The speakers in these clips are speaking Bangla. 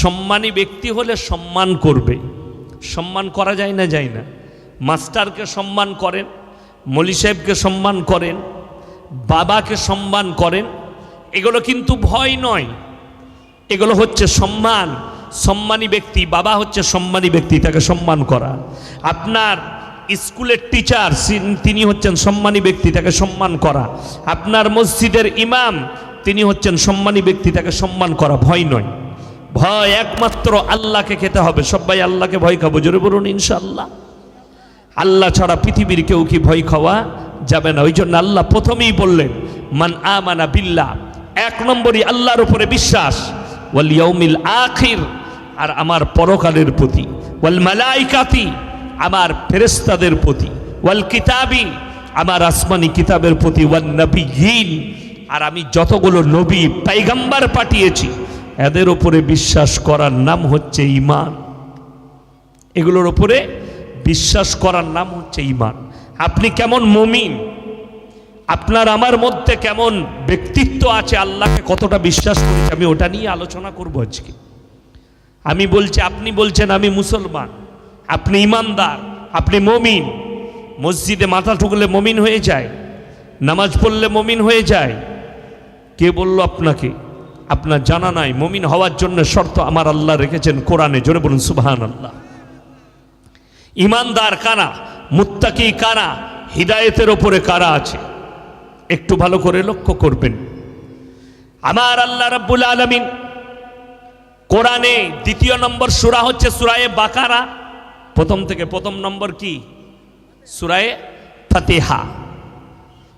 সম্মানী ব্যক্তি হলে সম্মান করবে। সম্মান করা যায় না? যায় না। মাস্টারকে সম্মান করেন, মৌলী সাহেবকে সম্মান করেন, বাবাকে সম্মান করেন, এগুলো কিন্তু ভয় নয়, এগুলো হচ্ছে সম্মান। সম্মানী ব্যক্তি, বাবা হচ্ছে সম্মানী ব্যক্তি, তাকে সম্মান করা। আপনার স্কুলের টিচার, তিনি হচ্ছেন সম্মানী ব্যক্তি, তাকে সম্মান করা। আপনার মসজিদের ইমাম, তিনি হচ্ছেন সম্মানী ব্যক্তি, তাকে সম্মান করা। ভয় নয়, ভয় একমাত্র আল্লাহকে খেতে হবে। সবাই আল্লাহকে ভয় খাবো, জোরে বলুন ইনশাআল্লাহ। আল্লাহ ছাড়া পৃথিবীর কেউ কি ভয় খাওয়া যাবে না। ওই জন্য আল্লাহ প্রথমেই বললেন মান আমানা বিল্লাহ, এক নম্বরই আল্লাহর উপরে বিশ্বাস, ওয়াল ইয়াউমিল আখির, আর আমার পরকালের প্রতি, ওয়াল মালাইকাতি, আমার ফেরেশতাদের প্রতি, ওয়াল কিতাবি, আমার আসমানি কিতাবের প্রতি, ওয়ান নবিয়্যিন, আর আমি যতগুলো নবী পয়গম্বর পাঠিয়েছি এদের উপরে বিশ্বাস করার নাম হচ্ছে ঈমান। এগুলোর উপরে বিশ্বাস করার নাম হচ্ছে ঈমান। আপনি কেমন মুমিন, আপনার আমার মধ্যে কেমন ব্যক্তিত্ব আছে, আল্লাহকে কতটা বিশ্বাস করেছি, আমি ওটা নিয়ে আলোচনা করব আজকে। আমি বলছি, আপনি বলছেন আমি মুসলমান, আপনি ইমানদার, আপনি মুমিন। মসজিদে মাথা ঠুকলে মুমিন হয়ে যায়, নামাজ পড়লে মুমিন হয়ে যায়। কে বলল আপনাকে? আপনার জানা নাই। মুমিন হওয়ার জন্য শর্ত আমার আল্লাহ রেখেছেন কোরআনে, জোরে বলুন সুবহানাল্লাহ। ইমানদার কারা, মুত্তাকি কারা, হিদায়েতের ওপরে কারা আছে, একটু ভালো করে লক্ষ্য করবেন। আমার আল্লাহ রাব্বুল আলামিন কোরআনে দ্বিতীয় নম্বর সূরা হচ্ছে সূরায়ে বাকারা। প্রথম থেকে প্রথম নম্বর কি? সূরায়ে ফাতিহা।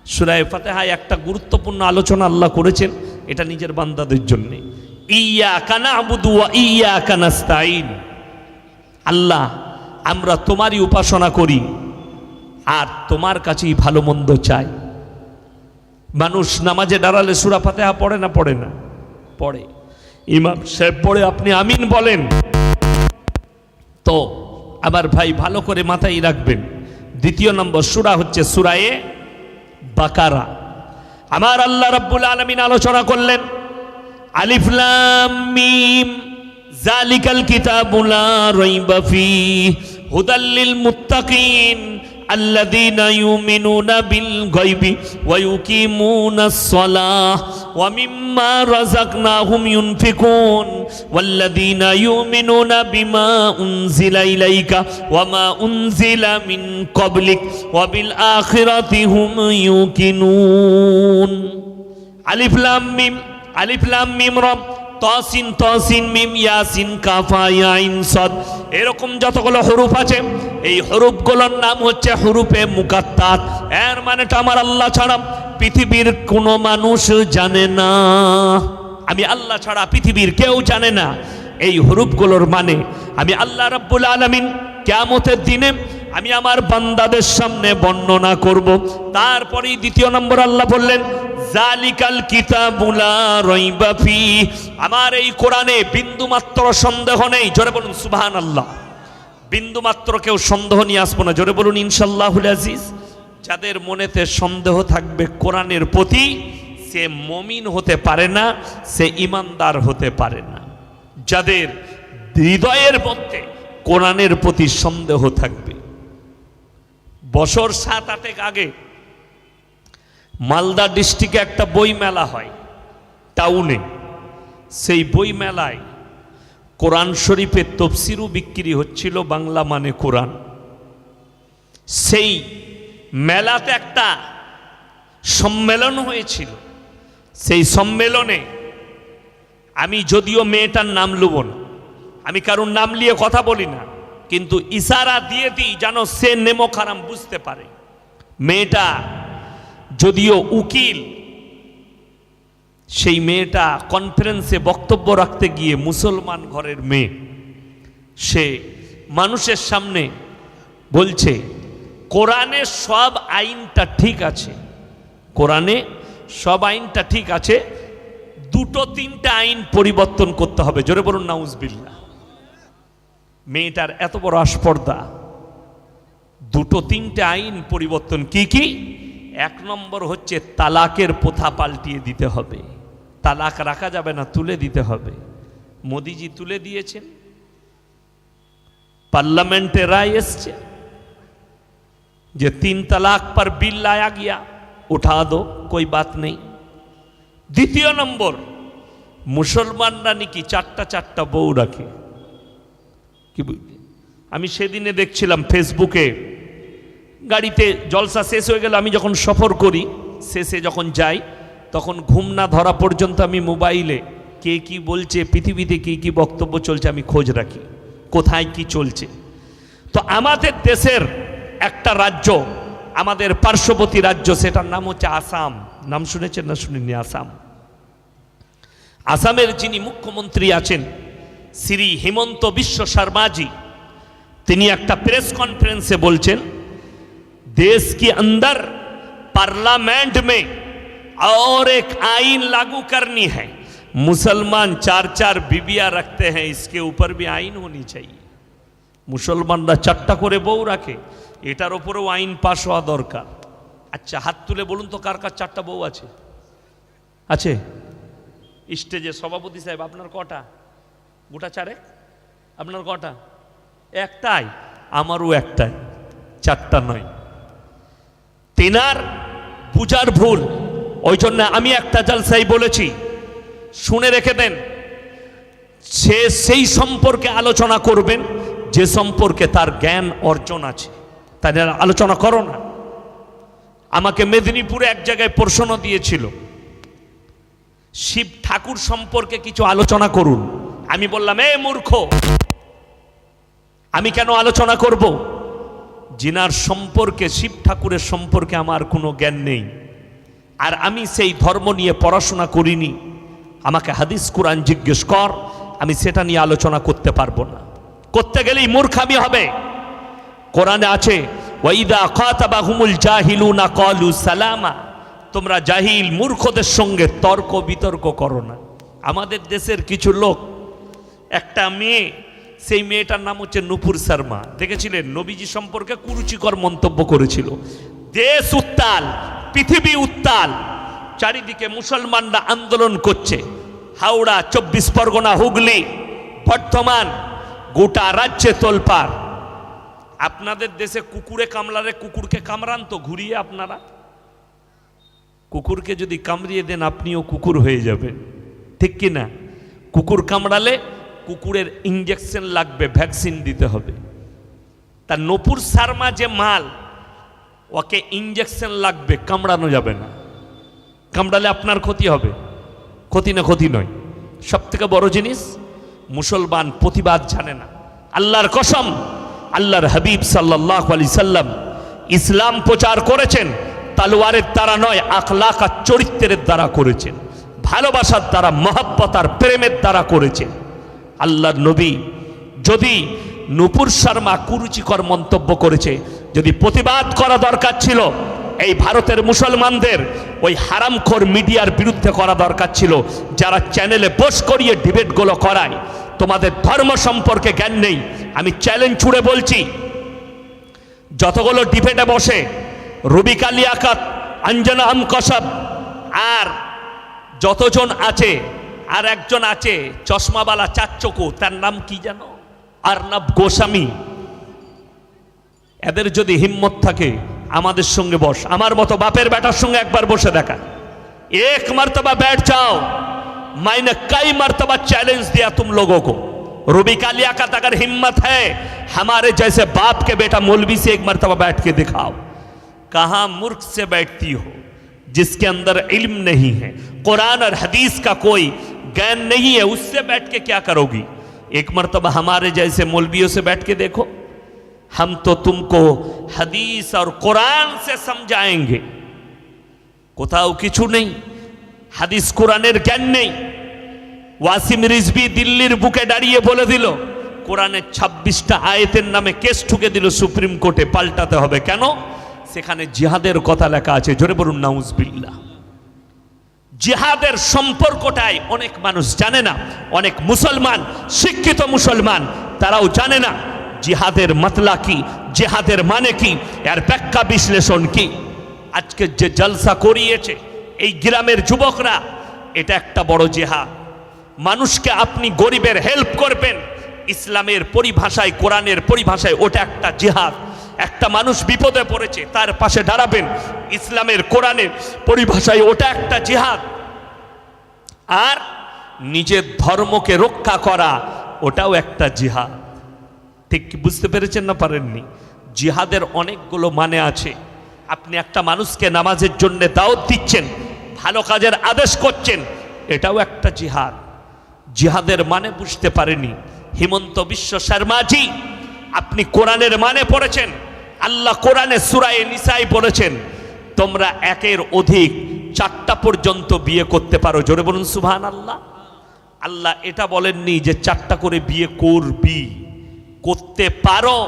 সূরায়ে ফাতিহায় একটা গুরুত্বপূর্ণ আলোচনা আল্লাহ করেছেন, এটা নিজের বান্দাদের জন্য। ইয়্যাকা না'বুদু ওয়া ইয়্যাকা নাস্তাঈন। আল্লাহ, আমরা তোমারই উপাসনা করি আর তোমার কাছেই ভালো মন্দ চাই। মানুষ নামাজে দাঁড়ালে সূরা ফাতিহা পড়ে না? পড়ে না? পড়ে। ইমাম সাহেব পড়ে, আপনি আমিন বলেন। তো আমার ভাই ভালো করে মাথায় রাখবেন, দ্বিতীয় নম্বর সূরা হচ্ছে সূরায়ে বাকারা। আমার আল্লাহ রাব্বুল আলামিন আলোচনা করলেন আলিফ লাম মিম যালিকাল কিতাবু লা রাইবা ফীহি হুদাল লিল মুত্তাকিন আল্লাযীনা ইউমিনুনা বিল গায়বি ওয়া ইউকিমুনাস সালাহ ওয়া মিম্মা রাযাকনাহুম ইউনফিকুন ওয়াল্লাযীনা ইউমিনুনা বিমা উনজিলা ইলাইকা ওয়া মা উনজিলা মিন ক্বাবলিক ওয়া বিল আখিরাতি হুম ইউকিনুন। আলিফ লাম মিম, আলিফ লাম মিম র, তাসিন তাসিন মিম ইয়াসিন কাফা ইয়া আইন সাদ, এরকম যতগুলো হরফ আছে এই হরফগুলোর নাম হচ্ছে হরফে মুকাত্তাত। এর মানেটা আমার আল্লাহ ছাড়া পৃথিবীর কোনো মানুষ জানে না, আমি আল্লাহ ছাড়া পৃথিবীর কেউ জানে না। এই হরফগুলোর মানে আমি আল্লাহ রাব্বুল আলামিন কিয়ামতের দিনে আমি আমার বান্দাদের সামনে বর্ণনা করব। তারপরেই দ্বিতীয় নম্বর আল্লাহ বললেন যালিকাল কিতাবু লা রাইবা ফীহি, আমার এই কোরআনে বিন্দুমাত্র সন্দেহ নেই। জোরে বলুন সুবহানাল্লাহ। বিন্দুমাত্র কেউ সন্দেহ নিয়ে আসবো না, জোরে বলুন ইনশাআল্লাহুল আজিজ। যাদের মনেতে সন্দেহ থাকবে কোরআনের প্রতি, সে মুমিন হতে পারে না, সে ঈমানদার হতে পারে না। যাদের হৃদয়ের মধ্যে কোরআনের প্রতি সন্দেহ থাকবে। বছর 7-8 আগে মালদা ডিস্ট্রিক্টে একটা বই মেলা হয় টাউনে। সেই বই মেলায় কোরআন শরীফের তফসিরও বিক্রি হচ্ছিল, বাংলা মানে কোরআন। সেই মেলাতে একটা সম্মেলন হয়েছিল। সেই সম্মেলনে আমি যদিও মেয়েটার নাম লুব না, আমি কারোর নাম নিয়ে কথা বলি না, কিন্তু ইশারা দিয়ে দিই যেন সে নেমো খারাম বুঝতে পারে। মেয়েটা যদিও উকিল, সেই মেয়েটা কনফারেন্সে বক্তব্য রাখতে গিয়ে মুসলমান ঘরের মেয়ে, সে মানুষের সামনে বলছে কোরআনে সব আইনটা ঠিক আছে, কোরআনে সব আইনটা ঠিক আছে, 2-3টা আইন পরিবর্তন করতে হবে। জোরে বলুন নাউজুবিল্লাহ। মেয়েটার এত বড় আস্পর্ধা, 2-3টে আইন পরিবর্তন। কি কি? 1 নম্বর হচ্ছে তালাকের প্রথা পাল্টিয়ে দিতে হবে, তালাক রাখা যাবে না, তুলে দিতে হবে। মোদিজি তুলে দিয়েছেন, पार्लियामेंटे राय एसছে যে 3 तलाक पर बिल लाया गया, उठा दो, कोई बात नहीं। द्वितीय नम्बर, मुसलमानরা নাকি চারটা বউ রাখে। কি আমি সেদিনে দেখছিলাম ফেসবুকে, গাড়িতে জলসা শেষ হয়ে গেল, আমি যখন সফর করি শেষে যখন যাই তখন ঘুম না ধরা পর্যন্ত আমি মোবাইলে কে কি বলছে, পৃথিবীতে কি কি বক্তব্য চলছে আমি খোঁজ রাখি, কোথায় কি চলছে। তো আমাদের দেশের একটা রাজ্য, আমাদের পার্শ্ববর্তী রাজ্য, সেটার নাম হচ্ছে আসাম। নাম শুনেছেন না শুনেননি? আসাম। আসামের যিনি মুখ্যমন্ত্রী আছেন শ্রী হিমন্ত বিশ্ব শর্মাজি, তিনি একটা প্রেস কনফারেন্সে বলছেন देश के अंदर पार्लियामेंट में और एक आइन लागू करनी है। मुसलमान 4 बीबियां रखते हैं, इसके ऊपर भी आइन होनी चाहिए। मुसलमानরা 4টা করে বউ রাখে, এটার উপরেও আইন পাস হওয়া দরকার। আচ্ছা, হাত তুলে বলুন তো কার কার 4টা বউ আছে? আছে? স্টেজে সভাপতি সাহেব, আপনার কটা? গোটা 4। আপনার কটা? একটাই। আমারও একটাই, 4টা নয়। তেনার বুঝার ভুল, ওই জন্য আমি একটা জলসাই বলেছি, শুনে রেখে দেন, সে সেই সম্পর্কে আলোচনা করবেন যে সম্পর্কে তার জ্ঞান অর্জন আছে, তাই আলোচনা করো না। আমাকে মেদিনীপুরে এক জায়গায় প্রশ্ন দিয়েছিল, শিব ঠাকুর সম্পর্কে কিছু আলোচনা করুন। আমি বললাম, এ মূর্খ, আমি কেন আলোচনা করব? জিনার সম্পর্কে, শিব ঠাকুরের সম্পর্কে আমার কোনো জ্ঞান নেই, আর আমি সেই ধর্ম নিয়ে পড়াশোনা করিনি। আমাকে হাদিস কোরআন জিজ্ঞেস কর, আমি সেটা নিয়ে আলোচনা করতে পারবো না। করতে গেলেই মূর্খামি হবে। কোরআনে আছে, ওয়াইদা খাতাবাহুমুল জাহিলুনা ক্বালু সালামা, তোমরা জাহিল মূর্খদের সঙ্গে তর্ক বিতর্ক করো না। আমাদের দেশের কিছু লোক, একটা মেয়ে, সেই মেয়েটার নাম হচ্ছে নুপুর শর্মা, দেখেছিলেন? নবীজি সম্পর্কে কুরুচিকর মন্তব্য করেছিল। দেশ উত্তাল, পৃথিবী উত্তাল, চারিদিকে মুসলমানরা আন্দোলন করছে। হাওড়া, 24 পরগনা, হুগলি, বর্ধমান, গোটা রাজ্যে তোলপাড়। আপনাদের দেশে কুকুরে কামড়ালে কুকুরকে কামড়ান তো ঘুরিয়ে? আপনারা কুকুরকে যদি কামড়িয়ে দেন আপনিও কুকুর হয়ে যাবেন, ঠিক কি না? কুকুর কামড়ালে কুকুরের ইঞ্জেকশন লাগবে, ভ্যাকসিন দিতে হবে। তা নুপুর শর্মা যে মাল, ওকে ইঞ্জেকশন লাগবে, কামড়ানো যাবে না। কামড়ালে আপনার ক্ষতি হবে। ক্ষতি না ক্ষতি নয়। সব থেকে বড় জিনিস, মুসলমান প্রতিবাদ জানে না। আল্লাহর কসম, আল্লাহর হাবিব সাল্লাল্লাহু আলাইহি সাল্লাম ইসলাম প্রচার করেছেন তালোয়ারের দ্বারা নয়, আখলাক আর চরিত্রের দ্বারা করেছেন, ভালোবাসার দ্বারা, মহব্বত আর প্রেমের দ্বারা করেছেন। আল্লাহর নবী যদি নুপুর শর্মা কুরুচিকর মন্তব্য করেছে, যদি প্রতিবাদ করা দরকার ছিল, এই ভারতের মুসলমানদের ওই হারামখোর মিডিয়ার বিরুদ্ধে করা দরকার ছিল, যারা চ্যানেলে পোস্ট করিয়ে ডিবেটগুলো করায়। তোমাদের ধর্ম সম্পর্কে জ্ঞান নেই। আমি চ্যালেঞ্জ ছুড়ে বলছি, যতগুলো ডিবেটে বসে রুবিকা লিয়াকত, অঞ্জনা আম কসব, আর যতজন আছে, আর একজন আছে চশমাওয়ালা চাচ্চকু, তার নাম কি জানো? আর্নব গোস্বামী। এদের যদি হিম্মত থাকে আমাদের সঙ্গে বস, আমার মতো বাপের বেটার সঙ্গে একবার বসে দেখা। এক मर्तबा बैठ जाओ, मैंने कई मर्तबा चैलेंज दिया तुम लोगों को। रुबिका लियाकत अगर हिम्मत है, हमारे जैसे बाप के बेटा मौलवी से एक मर्तबा बैठ के दिखाओ। कहां मूर्ख से बैठती हो, जिसके अंदर इल्म नहीं है, कुरान और हदीस का कोई ज्ञान नहीं है, उससे बैठ के क्या करोगी? एक मर्तबा हमारे जैसे मौलवियों से बैठ के देखो, हम तो तुमको हदीस और कुरान से समझाएंगे। কোথাও কিছু নেই, হাদিস কোরআনের জ্ঞান নেই। ওয়াসিম রিজভী দিল্লির বুকে দাঁড়িয়ে বলে দিল, কোরআনের 26টা আয়াতের নামে কেস ঠুকে দিল সুপ্রিম কোর্টে, পাল্টাতে হবে। কেন? সেখানে জিহাদের কথা লেখা আছে। জোরে বলুন নাউজুবিল্লাহ। জিহাদের সম্পর্কটাই অনেক মানুষ জানে না। অনেক মুসলমান, শিক্ষিত মুসলমান, তারাও জানে না জিহাদের মাতলা কি, জিহাদের মানে কি, এর ব্যাখ্যা বিশ্লেষণ কি। আজকে যে জলসা করিয়েছে এই গ্রামের যুবকরা, এটা একটা বড় জিহাদ। মানুষকে আপনি গরিবের হেল্প করবেন, ইসলামের পরিভাষায়, কোরআনের পরিভাষায় ওটা একটা জিহাদ। একটা মানুষ বিপদে পড়েছে, তার পাশে দাঁড়াবেন, ইসলামের কোরআনের পরিভাষায় ওটা একটা জিহাদ। আর নিজের ধর্মকে রক্ষা করা ওটাও একটা জিহাদ। ঠিক কি বুঝতে পেরেছেন না পারেননি? জিহাদের অনেকগুলো মানে আছে। আপনি একটা মানুষকে নামাজের জন্য দাওয়াত দিচ্ছেন, ভালো কাজের আদেশ করছেন, এটাও একটা জিহাদ। জিহাদের মানে বুঝতে পারেনি হিমন্ত বিশ্ব শর্মাজি। আপনি কোরআনের মানে পড়েছেন, আল্লাহ কোরআনে সূরা নিসায় বলেছেন তোমরা একের অধিক 4টা পর্যন্ত বিয়ে করতে পারো। জোরে বলুন সুবহানাল্লাহ। আল্লাহ এটা বলেননি যে 4টা করে বিয়ে করবি, করতে পারো।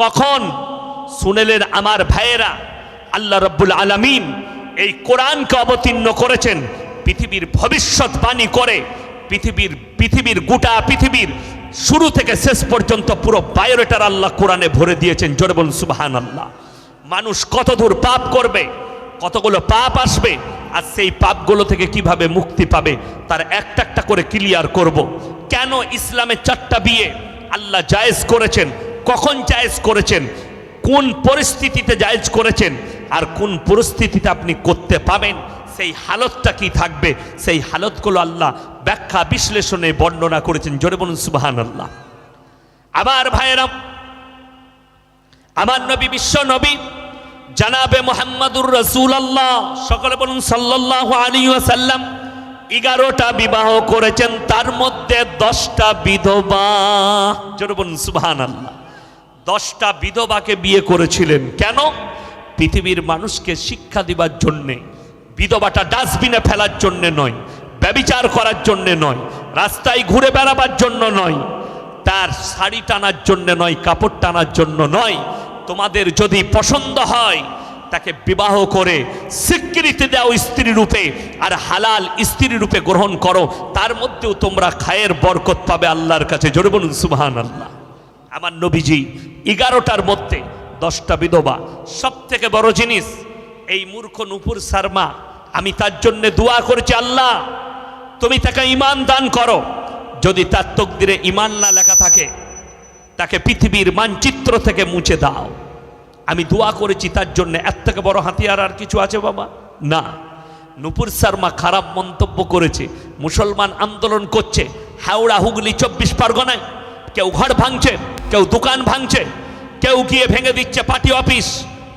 কখন শুনেলেন আমার ভাইয়েরা? আল্লাহ রাব্বুল আলামিন এই কোরআনকে অবতীর্ণ করেছেন পৃথিবীর ভবিষ্যৎবাণী করে। পৃথিবীর গোটা পৃথিবীর শুরু থেকে শেষ পর্যন্ত পুরো বায়োডাটার আল্লাহ কোরআনে ভরে দিয়েছেন। জোরে বলুন সুবহানাল্লাহ। মানুষ কত দূর পাপ করবে, কতগুলো পাপ আসবে, আর সেই পাপগুলো থেকে কিভাবে মুক্তি পাবে তার একটা একটা করে ক্লিয়ার করব। কেন ইসলামে 4টা বিয়ে আল্লাহ জায়েজ করেছেন, কখন জায়েজ করেছেন, কোন পরিস্থিতিতে জায়েজ করেছেন, আর কোন পরিস্থিতিতে আপনি করতে পাবেন, সেই হালতটা কি থাকবে, সেই হালতগুলো আল্লাহ ব্যাখ্যা বিশ্লেষণে বর্ণনা করেছেন। জোরে বলুন সুবহানাল্লাহ। আমার ভাইয়েরা, আমার নবী, বিশ্ব নবী জানাবে মুহাম্মাদুর রাসূলুল্লাহ, সকলে বলুন সাল্লাল্লাহু আলাইহি ওয়াসাল্লাম, 11টা বিবাহ করেছেন, তার মধ্যে 10টা বিধবা। জোরে বলুন সুবহানাল্লাহ। 10টা বিধবাকে বিয়ে করেছিলেন। কেন? পৃথিবীর মানুষকে শিক্ষা দিবার জন্যে। বিধবাটা ডাস্টবিনে ফেলার জন্য নয়, ব্যভিচার করার জন্য নয়, রাস্তায় ঘুরে বেড়াবার জন্য নয়, তার শাড়ি টানার জন্য নয়, কাপড় টানার জন্য নয়। তোমাদের যদি পছন্দ হয় তাকে বিবাহ করে স্বীকৃতি দাও স্ত্রী রূপে, আর হালাল স্ত্রী রূপে গ্রহণ করো, তার মধ্যেও তোমরা খায়ের বরকত পাবে আল্লাহর কাছে। জোরে বলুন সুবহানাল্লাহ। আমার নবীজি 11টার মধ্যে 10টা বিধবা। সব থেকে বড় জিনিস, এই মূর্খ নূপুর শর্মা, আমি তার জন্য দোয়া করেছি, আল্লাহ তুমি তাকে ঈমান দান করো। যদি তার তকদিরে ঈমান না লেখা থাকে, তাকে পৃথিবীর মানচিত্র থেকে মুছে দাও। আমি দোয়া করেছি তার জন্য। এর থেকে বড় হাতিয়ার আর কিছু আছে বাবা? না। নূপুর শর্মা খারাপ মন্তব্য করেছে, মুসলমান আন্দোলন করছে হাওড়া, হুগলি, 24 পরগনায়। কেউ ঘর ভাঙছে, কেউ দোকান ভাঙছে, কেউ গিয়ে ভেঙে দিচ্ছে পার্টি অফিস।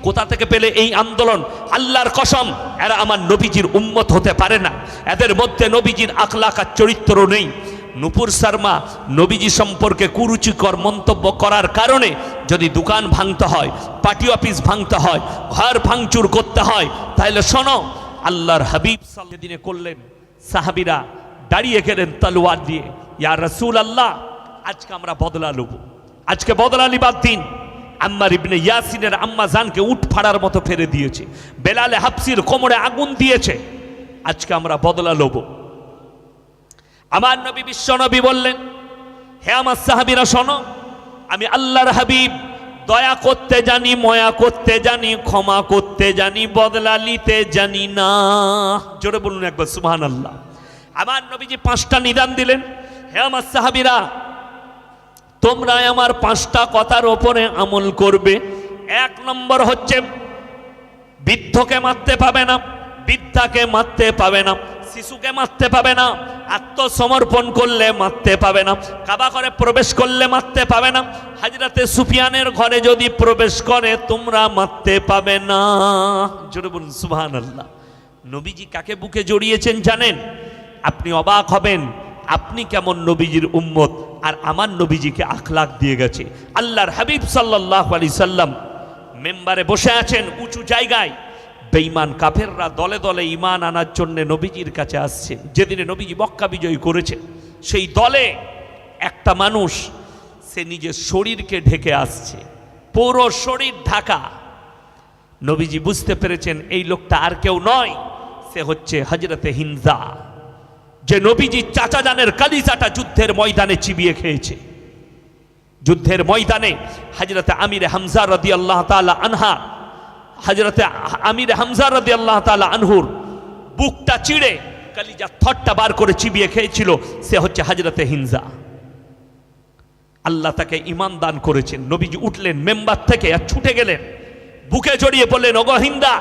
কোথা থেকে পেলে এই আন্দোলন? আল্লাহর কসম, এরা আমার নবীজির উম্মত হতে পারে না। এদের মধ্যে নবীজির আখলাক আর চরিত্র নেই। নূপুর শর্মা নবীজি সম্পর্কে কুরুচিকর মন্তব্য করার কারণে যদি দোকান ভাঙতে হয়, পার্টি অফিস ভাঙতে হয়, ঘর ভাঙচুর করতে হয়, তাহলে শোনো, আল্লাহর হাবিব সাল্লাল্লাহু আলাইহি ওয়াসাল্লাম করলেন, সাহাবীরা দাঁড়িয়ে গেলেন তলোয়ার দিয়ে, ইয়া রাসূলুল্লাহ আজকে আমরা বদলা নেব, আজকে বদলা নিবার দিন। আম্মার ইবনে ইয়াসিনের আম্মা জানকে উঠ ফাড়ার মতো ফেলে দিয়েছে, বেলালে হাবসির কোমরে আগুন দিয়েছে, আজকে আমরা বদলা নেব। আমার নবী, বিশ্ব নবী বললেন, হে আমার সাহাবীরা শোনো, আমি আল্লাহর হাবিব দয়া করতে জানি, ময়া করতে জানি, ক্ষমা করতে জানি, বদলা নিতে জানি না। জোরে বলুন একবার সুবহানাল্লাহ। আমার নবীজি 5টা নিদান দিলেন, হে আমার সাহাবীরা তোমরা আমার 5টা কথার ওপরে আমল করবে। 1 নম্বর হচ্ছে, বৃদ্ধকে মারতে পাবে না, বৃদ্ধাকে মারতে পাবে না, শিশুকে মারতে পাবে না, আত্মসমর্পণ করলে মারতে পাবে না, কাবা ঘরে প্রবেশ করলে মারতে পাবে না, হযরতে সুফিয়ানের ঘরে যদি প্রবেশ করে তোমরা মারতে পাবে না। জোরে বলুন সুবহানাল্লাহ। নবীজি কাকে বুকে জড়িয়েছেন জানেন? আপনি অবাক হবেন, আপনি কেমন নবীজির উম্মত, আর আমার নবীজিকে আখলাক দিয়ে গেছে। আল্লাহর হাবিব সাল্লাল্লাহু আলাইহি সাল্লাম মেম্বারে বসে আছেন উঁচু জায়গায়, বেঈমান কাফেররা দলে দলে ঈমান আনার জন্য নবীজির কাছে আসছে। যেদিনে নবীজি মক্কা বিজয় করেছে, সেই দলে একটা মানুষ, সে নিজের শরীরকে ঢেকে আসছে, পুরো শরীর ঢাকা। নবীজি বুঝতে পেরেছেন এই লোকটা আর কেউ নয়, সে হচ্ছে হযরতে হিনজা, যে নবীজির চাচা জানের কালিজাটা যুদ্ধের ময়দানে চিবিয়ে খেয়েছে। যুদ্ধের ময়দানে হযরতে আমির হামজা রাদিয়াল্লাহু তাআলা আনহা, হযরতে আমির হামজা রাদিয়াল্লাহু তাআলা আনহুর বুকটা চিড়ে কালিজা থরটা বার করে চিবিয়ে খেয়েছিল, সে হচ্ছে হযরতে হিনজা। আল্লাহ তাকে ঈমান দান করেছেন। নবীজি উঠলেন মেম্বার থেকে আর ছুটে গেলেন, বুকে জড়িয়ে বললেন, ওগো হিন্দা,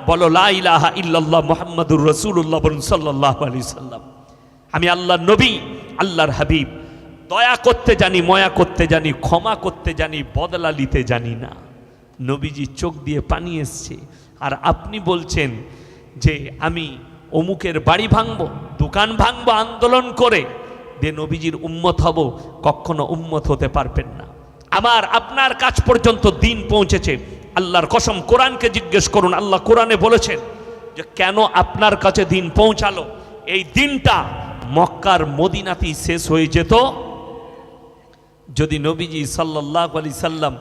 বলো লা ইলাহা ইল্লাল্লাহ মুহাম্মাদুর রাসূলুল্লাহ সাল্লাল্লাহু আলাইহি সাল্লাম। আমি আল্লাহর নবী, আল্লাহর হাবিব। দয়া করতে জানি, ময়া করতে জানি, ক্ষমা করতে জানি, বদলা নিতে জানি না। নবীজি চোখ দিয়ে পানি এসছে, আর আপনি বলছেন যে আমি অমুকের বাড়ি ভাঙবো, দোকান ভাঙবো আন্দোলন করে যে নবীজির উম্মত হব। কখনো উম্মত হতে পারবেন না। আমার আপনার কাছ পর্যন্ত দিন পৌঁছেছে। আল্লাহর কসম, কোরআনকে জিজ্ঞেস করুন। আল্লাহ কোরআনে বলেছেন যে কেন আপনার কাছে দিন পৌঁছালো। এই দিনটা মক্কার মদিনাতেই শেষ হয়ে যেত যদি নবীজি সাল্লাল্লাহু আলাইহি সাল্লাম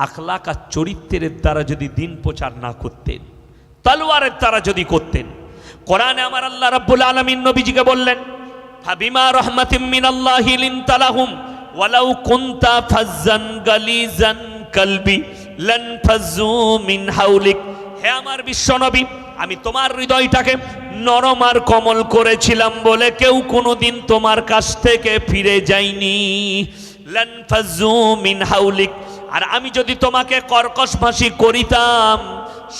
আখলাক আর চরিত্রের দ্বারা যদি দিন প্রচার না করতেন, তলোয়ারের দ্বারা যদি করতেন। কোরআনে আমার আল্লাহ রাব্বুল আলামিন নবীজিকে বললেন, ফাবিমা রাহমাতিম মিনাল্লাহি লিনতা লাহুম ওয়ালাউ কুনতা ফাজ্জান গালিজান কলবি লান ফাজ্জু মিন হাওলিক। হে আমার বিশ্বনবী, আমি তোমার হৃদয়টাকে নরম আর কোমল করেছিলাম বলে কেউ কোনোদিন তোমার কাছ থেকে ফিরে যায়নি। লান ফাজ্জু মিন হাওলিক। আর আমি যদি তোমাকে কর্কশভাষী করিতাম,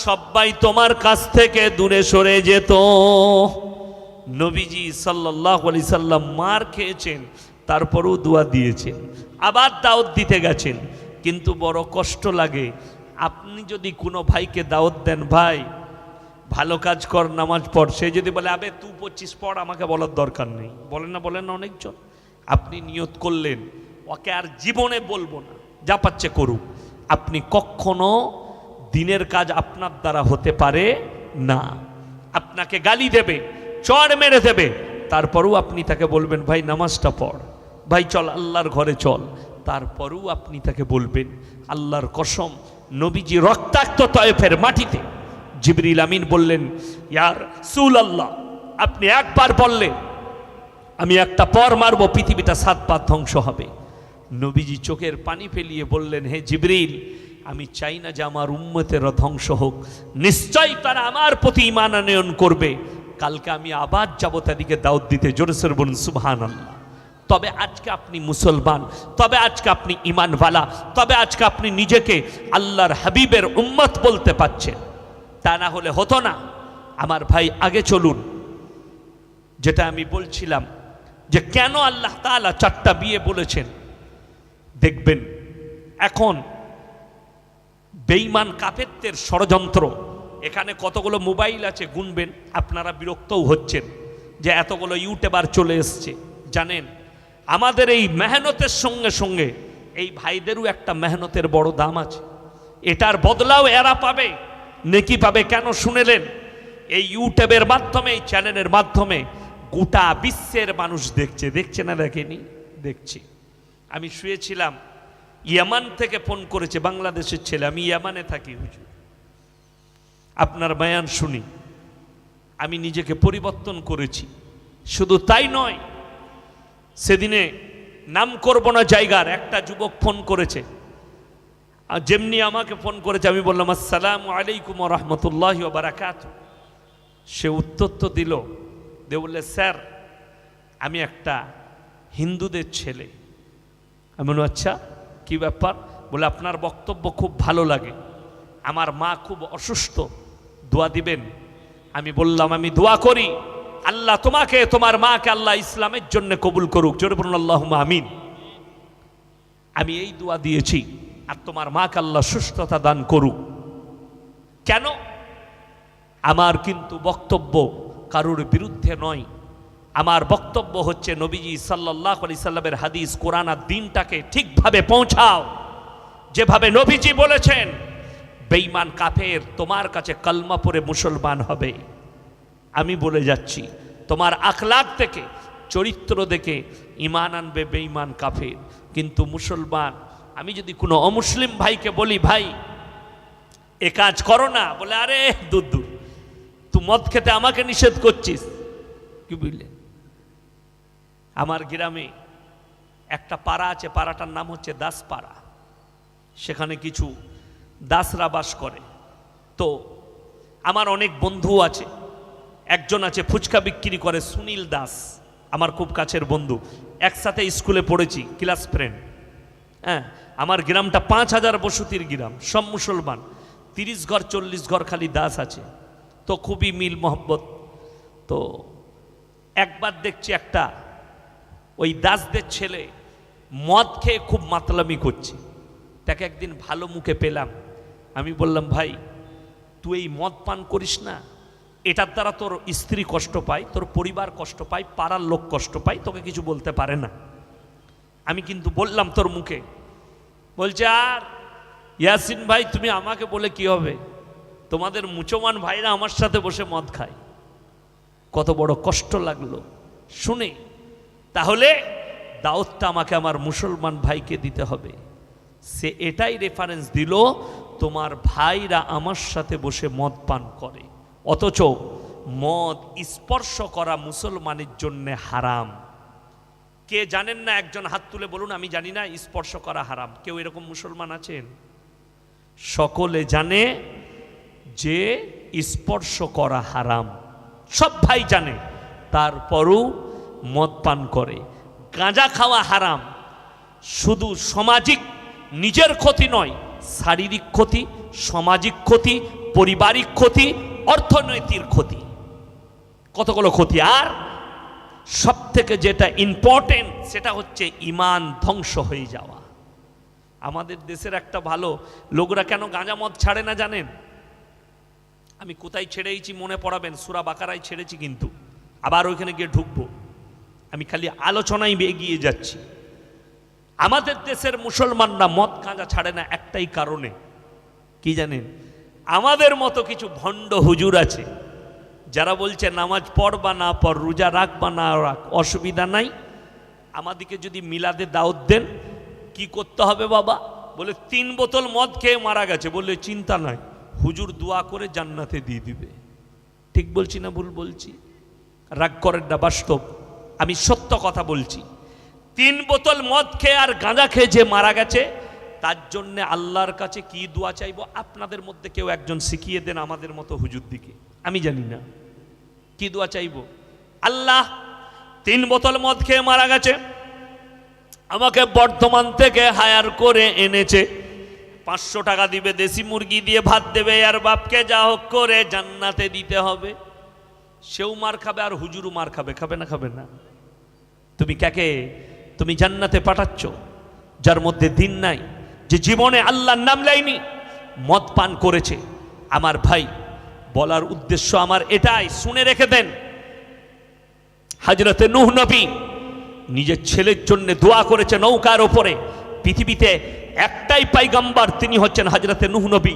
সবাই তোমার কাছ থেকে দূরে সরে যেত। নবীজি সাল্লাল্লাহু আলাইহি সাল্লাম মার খেয়েছেন, তারপরেও দোয়া দিয়েছেন, আবার দাওয়াত দিতে গেছেন। কিন্তু বড় কষ্ট লাগে, আপনি যদি কোনো ভাইকে দাওয়াত দেন, ভাই ভালো কাজ কর, নামাজ পড়, সে যদি বলে আবে তুই পড়ছিস পড়, আমাকে বলার দরকার নেই, বলেন না অনেকজন। আপনি নিয়ত করলেন ওকে আর জীবনে বলবো না, যা পাচ্ছে করুক। আপনি কখনো দিনের কাজ আপনার দ্বারা হতে পারে না। আপনাকে গালি দেবে, চড় মেরে দেবে, তারপরেও আপনি তাকে বলবেন ভাই নামাজটা পড়, ভাই চল আল্লাহর ঘরে চল, তারপরেও আপনি তাকে বলবেন। আল্লাহর কসম, নবীজি রক্তাক্ত তয়েফের মাটিতে জিবরিল আমিন বললেন, ইয়া রাসূলুল্লাহ, আপনি একবার বললেন আমি একটা পর মারবো, পৃথিবীটা 7 পাত ধ্বংস হবে। নবীজি চোখের পানি ফেলিয়ে বললেন, হে জিবরিল, আমি চাই না যে আমার উম্মতেরা ধ্বংস হোক, নিশ্চয়ই তারা আমার প্রতি ঈমান আনয়ন করবে। কালকে আমি আবার যাব তাদেরকে দাওয়াত দিতে। জোরে সোরে বলুন সুবহানাল্লাহ। তবে আজকে আপনি মুসলমান, তবে আজকে আপনি ঈমানওয়ালা, তবে আজকে আপনি নিজেকে আল্লাহর হাবিবের উম্মত বলতে পারছেন। তা না হলে হতো না। আমার ভাই আগে চলুন। যেটা আমি বলছিলাম যে কেন আল্লাহ তাআলা 4টা বিয়ে বলেছেন, দেখবেন এখন বেঈমান কাফেরদের ষড়যন্ত্র। এখানে কতগুলো মোবাইল আছে গুনবেন, আপনারা বিরক্তও হচ্ছেন যে এতগুলো ইউটিউবার চলে এসছে। জানেন, আমাদের এই মেহনতের সঙ্গে সঙ্গে এই ভাইদেরও একটা মেহনতের বড় দাম আছে। এটার বদলাও এরা পাবে, নেকি পাবে। কেন শুনেলেন? এই ইউটিউবের মাধ্যমে, এই চ্যানেলের মাধ্যমে গোটা বিশ্বের মানুষ দেখছে না দেখেনি? দেখছি। আমি শুয়েছিলাম, ইয়ামান থেকে ফোন করেছে, বাংলাদেশের ছেলে, আমি ইয়ামানে থাকি হুজুর, আপনার বয়ান শুনি, আমি নিজেকে পরিবর্তন করেছি। শুধু তাই নয়, সেদিনে নাম করব না জায়গার একটা যুবক ফোন করেছে, আর যেমনি আমাকে ফোন করেছে আমি বললাম আসসালামু আলাইকুম ওয়া রাহমাতুল্লাহি ওয়া বারাকাতুহু। সে উত্তর তো দিল, বললে স্যার আমি একটা হিন্দুদের ছেলে। আমি বললাম আচ্ছা কি ব্যাপার? বলে আপনার বক্তব্য খুব ভালো লাগে, আমার মা খুব অসুস্থ, দোয়া দিবেন। আমি বললাম আমি দোয়া করি, আল্লাহ তোমাকে তোমার মাকে আল্লাহ ইসলামের জন্য কবুল করুক। জোরে বলুন আল্লাহুম্মা আমিন। আমি এই দোয়া দিয়েছি, আর তোমার মাকে আল্লাহ সুস্থতা দান করুক। কেন? আমার কিন্তু বক্তব্য কারোর বিরুদ্ধে নয়। আমার বক্তব্য হচ্ছে নবীজি সাল্লাল্লাহু আলাইহি সাল্লামের হাদিস, কোরআন আর দ্বীনটাকে ঠিকভাবে পৌঁছাও যেভাবে নবীজি বলেছেন। বেঈমান কাফের তোমার কাছে কলমা পড়ে মুসলমান হবে, আমি বলে যাচ্ছি, তোমার আখলাক থেকে, চরিত্র দেখে ঈমান আনবে বেঈমান কাফের। কিন্তু মুসলমান, আমি যদি কোনো অমুসলিম ভাইকে বলি ভাই এ কাজ করো না, বলে আরে দূর দূর, তুই মদ খেতে আমাকে নিষেধ করছিস, কি বুঝলে? আমার গ্রামে একটা পাড়া আছে, পাড়াটার নাম হচ্ছে দাসপাড়া। সেখানে কিছু দাসরা বাস করে। তো আমার অনেক বন্ধু আছে। একজন আছে ফুচকা বিক্রি করে, সুনীল দাস, আমার খুব কাছের বন্ধু, একসাথে স্কুলে পড়েছি, ক্লাস ফ্রেন্ড। হ্যাঁ, আমার গ্রামটা 5000 বসতির গ্রাম, সব মুসলমান, 30 ঘর 40 ঘর খালি দাস আছে, তো খুবই মিল মহব্বত। তো একবার দেখছি একটা ওই দাসদের ছেলে মদ খেয়ে খুব মাতলামি করছে, তাকে একদিন ভালো মুখে পেলাম, আমি বললাম ভাই তুই এই মদ পান করিস না, এটার দ্বারা তোর স্ত্রী কষ্ট পায়, তোর পরিবার কষ্ট পায়, পাড়ার লোক কষ্ট পায়, তোকে কিছু বলতে পারে না। আমি কিন্তু বললাম তোর মুখে, বলছে আর ইয়াসিন ভাই তুমি আমাকে বলে কি হবে, তোমাদের মুসলমান ভাইরা আমার সাথে বসে মদ খায়। কত বড় কষ্ট লাগলো শুনে। তাহলে দাওয়াতটা আমাকে আমার মুসলমান ভাইকে দিতে হবে। সে এটাই রেফারেন্স দিল, তোমার ভাইরা আমার সাথে বসে মদ পান করে, অথচ মদ স্পর্শ করা মুসলমানের জন্য হারাম। কে জানেন না? একজন হাত তুলে বলুন আমি জানি না স্পর্শ করা হারাম। কেউ এরকম মুসলমান আছেন? সকলে জানে যে স্পর্শ করা হারাম, সব ভাই জানে, তারপরও মদ পান করে। গাঁজা খাওয়া হারাম, শুধু সামাজিক নিজের ক্ষতি নয়, শারীরিক ক্ষতি, সামাজিক ক্ষতি, পারিবারিক ক্ষতি, অর্থনৈতিক ক্ষতি, কতগুলো ক্ষতি। আর সব থেকে যেটা ইম্পর্টেন্ট সেটা হচ্ছে ঈমান ধ্বংস হয়ে যাওয়া। আমাদের দেশের একটা ভালো লোকরা কেন গাঁজা মদ ছাড়ে না জানেন? আমি কোথায় ছেড়েছি মনে পড়াবেন, সূরা বাকারায় ছেড়েছি, কিন্তু আবার ওইখানে গিয়ে ঢুকবো। আমি খালি আলোচনায় এগিয়ে যাচ্ছি। আমাদের দেশের মুসলমানরা মদ গাঁজা ছাড়ে না একটাই কারণে, কি জানেন? আমাদের মতো কিছু ভণ্ড হুজুর আছে যারা বলছে নামাজ পড় বা না পড়, রোজা রাখ বা না রাখ, অসুবিধা নাই, আমাদেরকে যদি মিলাদে দাওয়াত দেন কি করতে হবে বাবা? বলে 3 বোতল মদ খেয়ে মারা গেছে, বললে চিন্তা নাই, হুজুর দোয়া করে জান্নাতে দিয়ে দিবে। ঠিক বলছি না ভুল বলছি? রাগ করেন না, বাস্তব, আমি সত্য কথা বলছি। 3 বোতল মদ খেয়ে আর গাঁজা খেয়ে যে মারা গেছে, তার জন্য আল্লাহর কাছে কি দোয়া চাইবো? আপনাদের মধ্যে কেউ একজন শিখিয়ে দেন আমাদের মতো হুজুর দিকে, আমি জানি না কি দোয়া চাইবো। আল্লাহ 3 বোতল মদ খেয়ে মারা গেছে, আমাকে বর্ধমান থেকে হায়ার করে এনেছে, 500 টাকা দিবে, দেশি মুরগি দিয়ে ভাত দেবে, আর বাপকে যা হোক করে জান্নাতে দিতে হবে। সেও মার খাবে আর হুজুরও মার খাবে, খাবে না? খাবে না? তুমি কাকে তুমি জান্নাতে পাঠাচ্ছ? যার মধ্যে দিন নাই, যে জীবনে আল্লাহর নাম লাইনি, মদ পান করেছে। আমার ভাই, বলার উদ্দেশ্য আমার এটাই, শুনে রেখে দেন। হযরতে নূহ নবী নিজের ছেলের জন্য দোয়া করেছে নৌকার ওপরে। পৃথিবীতে একটাই পয়গম্বর, তিনি হচ্ছেন হযরতে নূহ নবী।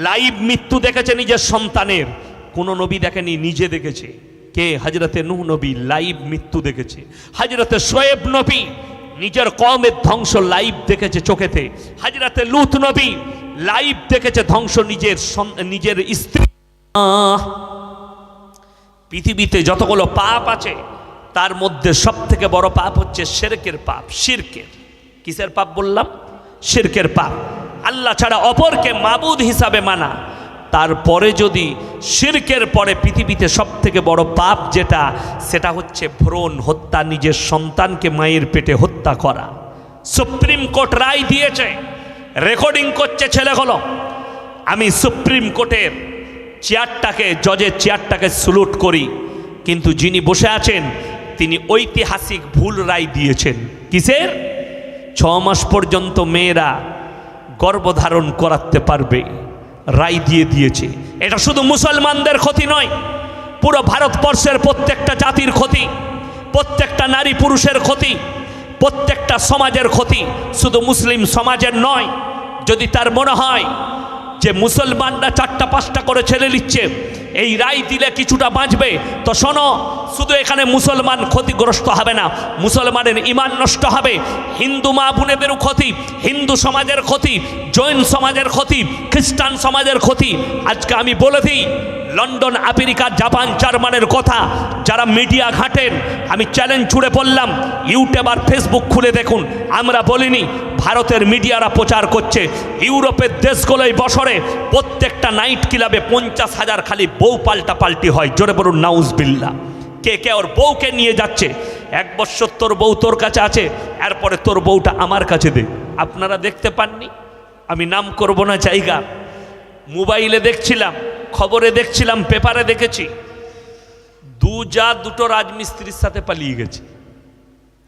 লাইভ মৃত্যু দেখেছে নিজের সন্তানের, কোন নবী দেখেনি, নিজে দেখেছে। কে? হযরতে নূহ নবী লাইভ মৃত্যু দেখেছে। হযরতে শোয়েব নবী নিজের কওমের ধ্বংস লাইভ দেখেছে চোখেতে। হযরতে লূত নবী লাইভ দেখেছে ধ্বংস নিজের স্ত্রী। পৃথিবীতে যতগুলো পাপ আছে তার মধ্যে সব থেকে বড় পাপ হচ্ছে শিরকের পাপ। শিরকের, কিসের পাপ বললাম? শিরকের পাপ। আল্লাহ ছাড়া অপরকে মাবুদ হিসাবে মানা। তারপরে যদি শিরকের পরে পৃথিবীতে সব থেকে বড় পাপ যেটা, সেটা হচ্ছে ভ্রূণ হত্যা, নিজের সন্তানকে মায়ের পেটে হত্যা করা। সুপ্রিম কোর্ট রায় দিয়েছে, রেকর্ডিং করছে ছেলেগুলো। আমি সুপ্রিম কোর্টের চেয়ারটাকে, জজের চেয়ারটাকে স্যালুট করি, কিন্তু যিনি বসে আছেন তিনি ঐতিহাসিক ভুল রায় দিয়েছেন। কিসের? 6 মাস পর্যন্ত মেয়েরা গর্ভধারণ করাতে পারবে, রায় দিয়েছে। এটা শুধু মুসলমানদের ক্ষতি নয়, পুরো ভারতবর্ষের প্রত্যেকটা জাতির ক্ষতি, প্রত্যেকটা নারী পুরুষের ক্ষতি, প্রত্যেকটা সমাজের ক্ষতি, শুধু মুসলিম সমাজের নয়। যদি তার মনে হয় যে মুসলমানরা 4টা-5টা করে ছেলে নিচ্ছে, এই রায় দিলে কিছুটা বাঁচবে, তো শোনো, শুধু এখানে মুসলমান ক্ষতিগ্রস্ত হবে না, মুসলমানের ঈমান নষ্ট হবে, হিন্দু মা বোনেদেরও ক্ষতি, হিন্দু সমাজের ক্ষতি, জৈন সমাজের ক্ষতি, খ্রিস্টান সমাজের ক্ষতি। আজকে আমি বলে দিই, লন্ডন, আমেরিকা, জাপান, জার্মানের কথা যারা মিডিয়া ঘাটেন, আমি চ্যালেঞ্জ ছুড়ে পড়লাম, ইউটিউব আর ফেসবুক খুলে দেখুন। আমরা বলিনি ভারতের মিডিয়ারা প্রচার করছে ইউরোপের দেশগুলোয় বছরে প্রত্যেকটা নাইট ক্লাবে 50,000 খালি বউ পাল্টাপাল্টি হয়। জোরে বলুন নাউজবিল্লাহ। কে কে ওর বউকে নিয়ে যাচ্ছে, 1 বছর তোর বউ তোর কাছে আছে, এরপরে তোর বউটা আমার কাছে দে। আপনারা দেখতে পাননি? আমি নাম করব না জায়গা, মোবাইলে দেখছিলাম, খবরে দেখছিলাম, পেপারে দেখেছি, দুটো রাজমিস্ত্রির সাথে পালিয়ে গেছে।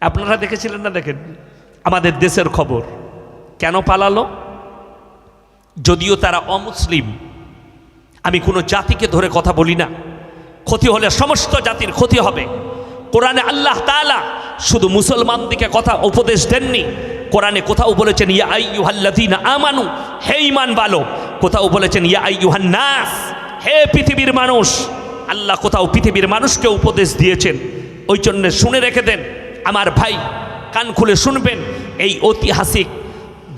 আপনারা দেখেছিলেন না? দেখেন আমাদের দেশের খবর। কেন পালালো? যদিও তারা অমুসলিম, আমি কোনো জাতিকে ধরে কথা বলি না, ক্ষতি হলে সমস্ত জাতির ক্ষতি হবে। কোরআনে আল্লাহ তাআলা শুধু মুসলমানদিকে কথা উপদেশ দেননি, কোরআনে কোথাও বলেছেন ইয়া আইয়ুহাল্লাযীনা আমানু, হে ঈমান বালো। কোথাও বলেছেন ইয়া আইয়ুহান নাস, হে পৃথিবীর মানুষ। আল্লাহ কোথাও পৃথিবীর মানুষকে উপদেশ দিয়েছেন। ওই জন্য শুনে রেখে দেন আমার ভাই, কান খুলে শুনবেন। এই ঐতিহাসিক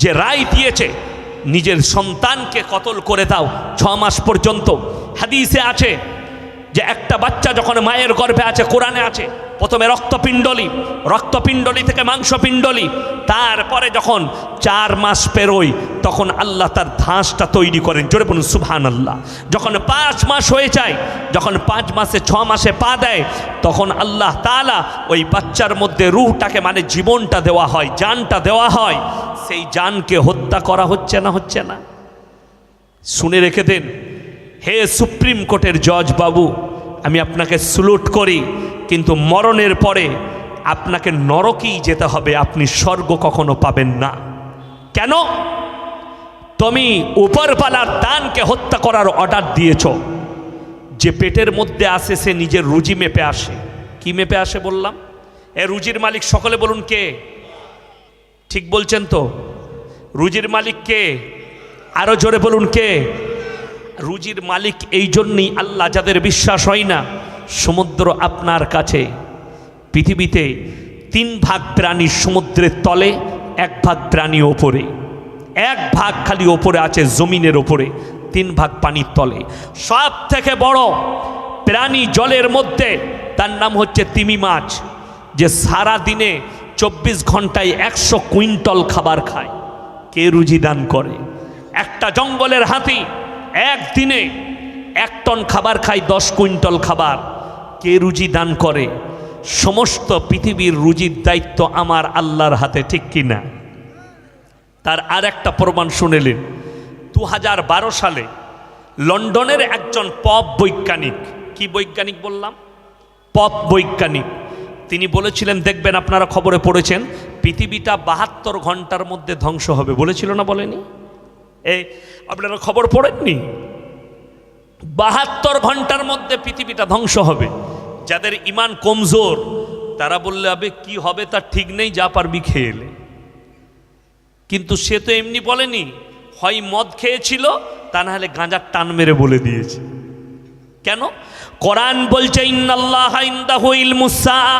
যে রায় দিয়েছে, নিজের সন্তানকে কতল করে দাও 6 মাস পর্যন্ত। হাদিসে আছে যে একটা বাচ্চা যখন মায়ের গর্ভে আছে, কোরআনে আছে, প্রথমে রক্তপিণ্ডলি থেকে মাংসপিণ্ডলি, তারপরে যখন 4 মাস পেরোয় তখন আল্লাহ তার ধাঁসটা তৈরি করেন। জোরে বলুন সুবহানাল্লাহ। যখন 5 মাস হয়ে যায়, যখন 5 মাসে 6 মাসে পা দেয়, তখন আল্লাহ তাআলা ওই বাচ্চার মধ্যে রূহটাকে মানে জীবনটা দেওয়া হয়, জানটা দেওয়া হয়। সেই জানকে হত্যা করা হচ্ছে না? শুনে রেখে দেন হে সুপ্রিম কোর্টের জজ বাবু, আমি আপনাকে স্যালুট করি, কিন্তু মরণের পরে আপনাকে নরকেই যেতে হবে, আপনি স্বর্গ কখনো পাবেন না। কেন? তুমি উপরওয়ালার দানকে হত্যা করার অর্ডার দিয়েছ। যে পেটের মধ্যে আসে সে নিজের রুজি মেপে আসে। কি মেপে আসে বললাম? এ রুজির মালিক সকলে বলুন কে? ঠিক বলছেন তো? রুজির মালিক কে? আরো জোরে বলুন কে? রুজির মালিক এই জন্যই আল্লাহ, যাদের বিশ্বাস হয় না। সমুদ্র আপনার কাছে, পৃথিবীতে 3 ভাগ প্রাণী সমুদ্রের তলে, 1 ভাগ প্রাণী ওপরে, 1 ভাগ খালি ওপরে আছে জমিনের ওপরে, 3 ভাগ পানির তলে। সব থেকে বড় প্রাণী জলের মধ্যে, তার নাম হচ্ছে তিমি মাছ, যে সারা দিনে 24 ঘন্টায় 100 কুইন্টাল খাবার খায়। কে রুজি দান করে? একটা জঙ্গলের হাতি একদিনে 1 টন খাবার খায়, 10 কুইন্টাল খাবার। কে রুজি দান করে? সমস্ত পৃথিবীর রুজির দায়িত্ব আমার আল্লাহর হাতে, ঠিক কিনা? তার আর একটা প্রমাণ শুনেলেন। 2012 সালে লন্ডনের একজন পপ বৈজ্ঞানিক, কি বৈজ্ঞানিক বললাম? পপ বৈজ্ঞানিক, তিনি বলেছিলেন, দেখবেন আপনারা খবরে পড়েছেন, পৃথিবীটা 72 ঘন্টার মধ্যে ধ্বংস হবে। বলেছিল না? বলেনি? আপনারা খবর পড়েননি? 72 ঘন্টার মধ্যে পৃথিবীটা ধ্বংস হবে। যাদের ইমান কমজোর তারা বললে আবে কি হবে তার ঠিক নেই, যা পারবি খেয়ে এলে। কিন্তু সে তো এমনি বলেনি, হয় মদ খেয়েছিল, তা না হলে গাঁজার টান মেরে বলে দিয়েছে। কেন? কোরআন বলছে ইন্নাল্লাহা ইনদাহু ইলমুস সাআ।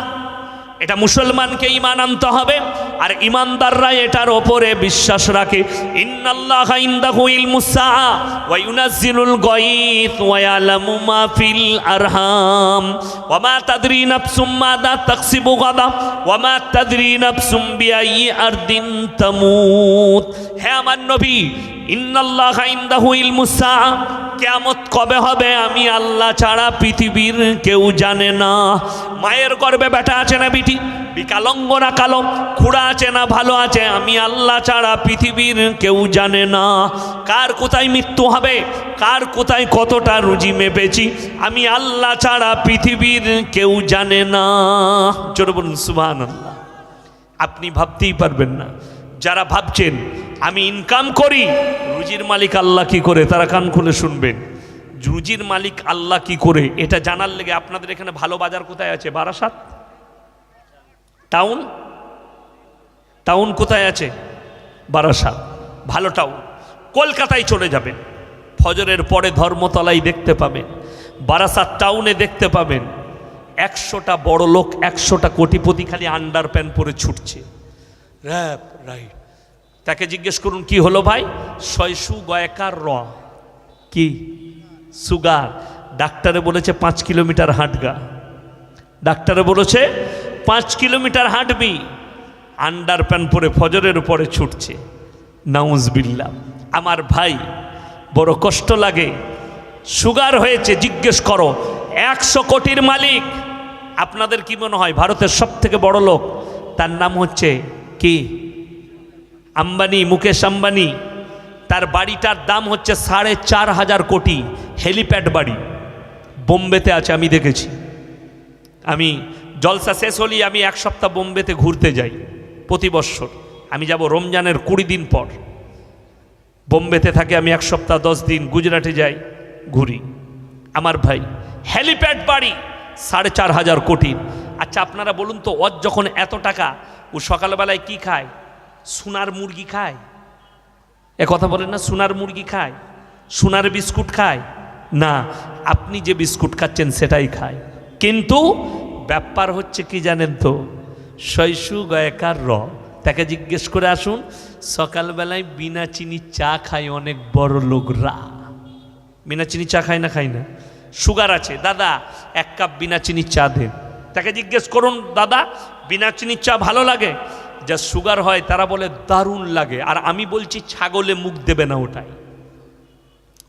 এটা মুসলমানকে ঈমান আনতে হবে, আর ঈমানদাররা এটার ওপরে বিশ্বাস রাখে। ইন্নাল্লাহা ইনদাহু ইলমুস সাআ ওয়া ইউনাজ্জিলুল গায়থ ওয়া ইয়ালামু মা ফিল আরহাম ওয়া মা তাদরি নাফসুম মাযা তাকসিবু গাদা ওয়া মা তাদরি নাফসুম বিআইয়ি আরদিন তামুত। হে আমার নবী, ইন্নাল্লাহা ইনদাহু ইলমুস সাআ, কিয়ামত কবে হবে আমি আল্লাহ ছাড়া পৃথিবীর কেউ জানে না। মায়ের গর্ভে বেটা আছে না বিটি, বিকালঙ্গ না কালো, খুড়া আছে না ভালো আছে, আমি আল্লাহ ছাড়া পৃথিবীর কেউ জানে না। কার কোথায় মৃত্যু হবে, কার কোথায় কতটা রুজি মেপেছি, আমি আল্লাহ ছাড়া পৃথিবীর কেউ জানে না। জোরে বলুন সুবহানাল্লাহ। আপনি ভাবতেই পারবেন না, যারা ভাবছেন আমি ইনকাম করি, রুজির মালিক আল্লাহ কি করে, তারা কান খুলে শুনবেন। রুজির মালিক আল্লাহ কি করে এটা জানার লেগে আপনাদের এখানে ভালো বাজার কোথায় আছে? বারাসাত টাউন। টাউন কোথায় আছে? বারাসাত ভালো টাউন। কলকাতায় চলে যাবেন, ফজরের পরে ধর্মতলায় দেখতে পাবেন, বারাসাত টাউনে দেখতে পাবেন 100টা বড় লোক, 100টা কোটিপতি খালি আন্ডার প্যান্ট পরে ছুটছে। রাইট। তাকে জিজ্ঞেস করুন কি হলো ভাই? শয়সু গয়কার র কি সুগার। ডাক্তারে বলেছে 5 কিলোমিটার হাঁটগা। ডাক্তারে বলেছে 5 কিলোমিটার হাঁটবি। আন্ডার প্যান্ট পরে ফজরের উপরে ছুটছে, নাউজবিল্লাহ। আমার ভাই বড় কষ্ট লাগে, সুগার হয়েছে। জিজ্ঞেস করো 100 কোটির মালিক, আপনাদের কি মনে হয় ভারতের সব থেকে বড় লোক? তার নাম হচ্ছে কি? আম্বানি, মুকেশ আম্বানি। তার বাড়িটার দাম হচ্ছে 4,500 কোটি। হেলিপ্যাড বাড়ি বোম্বেতে আছে, আমি দেখেছি। আমি জলসা শেষ হলেই আমি 1 সপ্তাহ বোম্বেতে ঘুরতে যাই প্রতি বৎসর। আমি যাব রমজানের 20 দিন পর। বোম্বেতে থাকি আমি 1 সপ্তাহ 10 দিন, গুজরাটে যাই, ঘুরি। আমার ভাই হেলিপ্যাড বাড়ি 4,500 কোটি। আচ্ছা আপনারা বলুন তো, ওর যখন এত টাকা, ও সকালবেলায় কি খায়? সোনার মুরগি খায়? এ কথা বলেন না, সোনার মুরগি খায়? সোনার বিস্কুট খায় না? আপনি যে বিস্কুট খাচ্ছেন সেটাই খায়। কিন্তু ব্যাপার হচ্ছে কি জানেন তো, শৈশু গয়কার র। তাকে জিজ্ঞেস করে আসুন, সকালবেলায় বিনা চিনি চা খায় অনেক বড় লোকরা। বিনা চিনি চা খায় না? খায় না। সুগার আছে, দাদা 1 কাপ বিনা চিনি চা দেন। তাকে জিজ্ঞেস করুন, দাদা বিনা চিনি চা ভালো লাগে? যা সুগার হয় তারা বলে দারুণ লাগে। আর আমি বলছি ছাগলে মুখ দেবে না,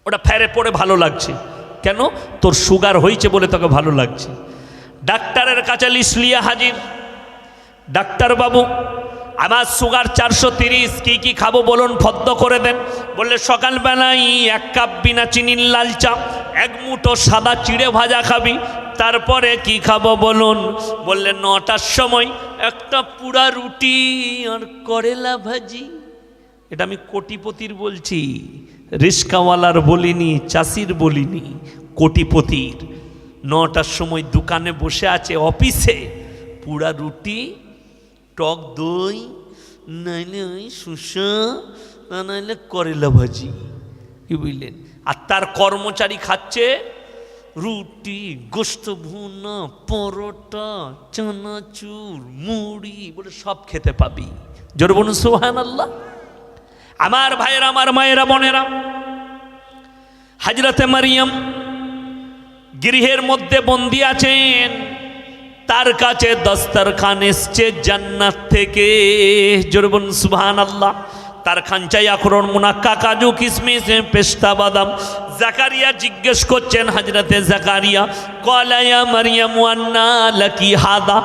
ওটা ফেরে পড়ে ভালো লাগছে। কেন? তোর সুগার হয়েছে বলে তোকে ভালো লাগছে। ডাক্তারের কাছে লিস্ট লিয়া হাজির। ডাক্তার বাবু আমার সুগার 430, কি খাবো বলুন, ফদ্দ করে দেন। বললে সকালবেলায় 1 কাপ বিনা চিনির লাল চা, 1 মুঠো সাদা চিড়ে ভাজা খাবি। তারপরে কি খাবো বলুন? বললে 9টার সময় একটা পুরা রুটি আর করেলা ভাজি। এটা আমি কোটিপতির বলছি, রিস্কাওয়ালার বলিনি, চাষির বলিনি, কোটিপতির। 9টার সময় দোকানে বসে আছে, অফিসে, পুরা রুটি, টক দই, নাইলে ওই শুষা, নাইলে করেলা ভাজি। কি বুঝলেন? আর তার কর্মচারী খাচ্ছে রুটি, গোস্ত ভুনা, পরোটা, চানাচুর, মুড়ি, বলে সব খেতে পাবি। জোরে বলুন সুবহানাল্লাহ। আমার ভাইয়েরা, আমার মায়েরা, বোনেরা, হযরতে মারিয়াম গৃহের মধ্যে বন্দী আছেন। তার কাছে দস্তরখান এসছে জান্নাত থেকে। জোরে বলুন সুবহানাল্লাহ। তার খানচাই আখরোট, মুনাক্কা, কাজু, কিশমিশ, পেস্তা, বাদাম। জাকারিয়া জিজ্ঞেস করছেন, হযরতে জাকারিয়া, ক্বালা ইয়া মারইয়াম আন্না লাকি হাদা,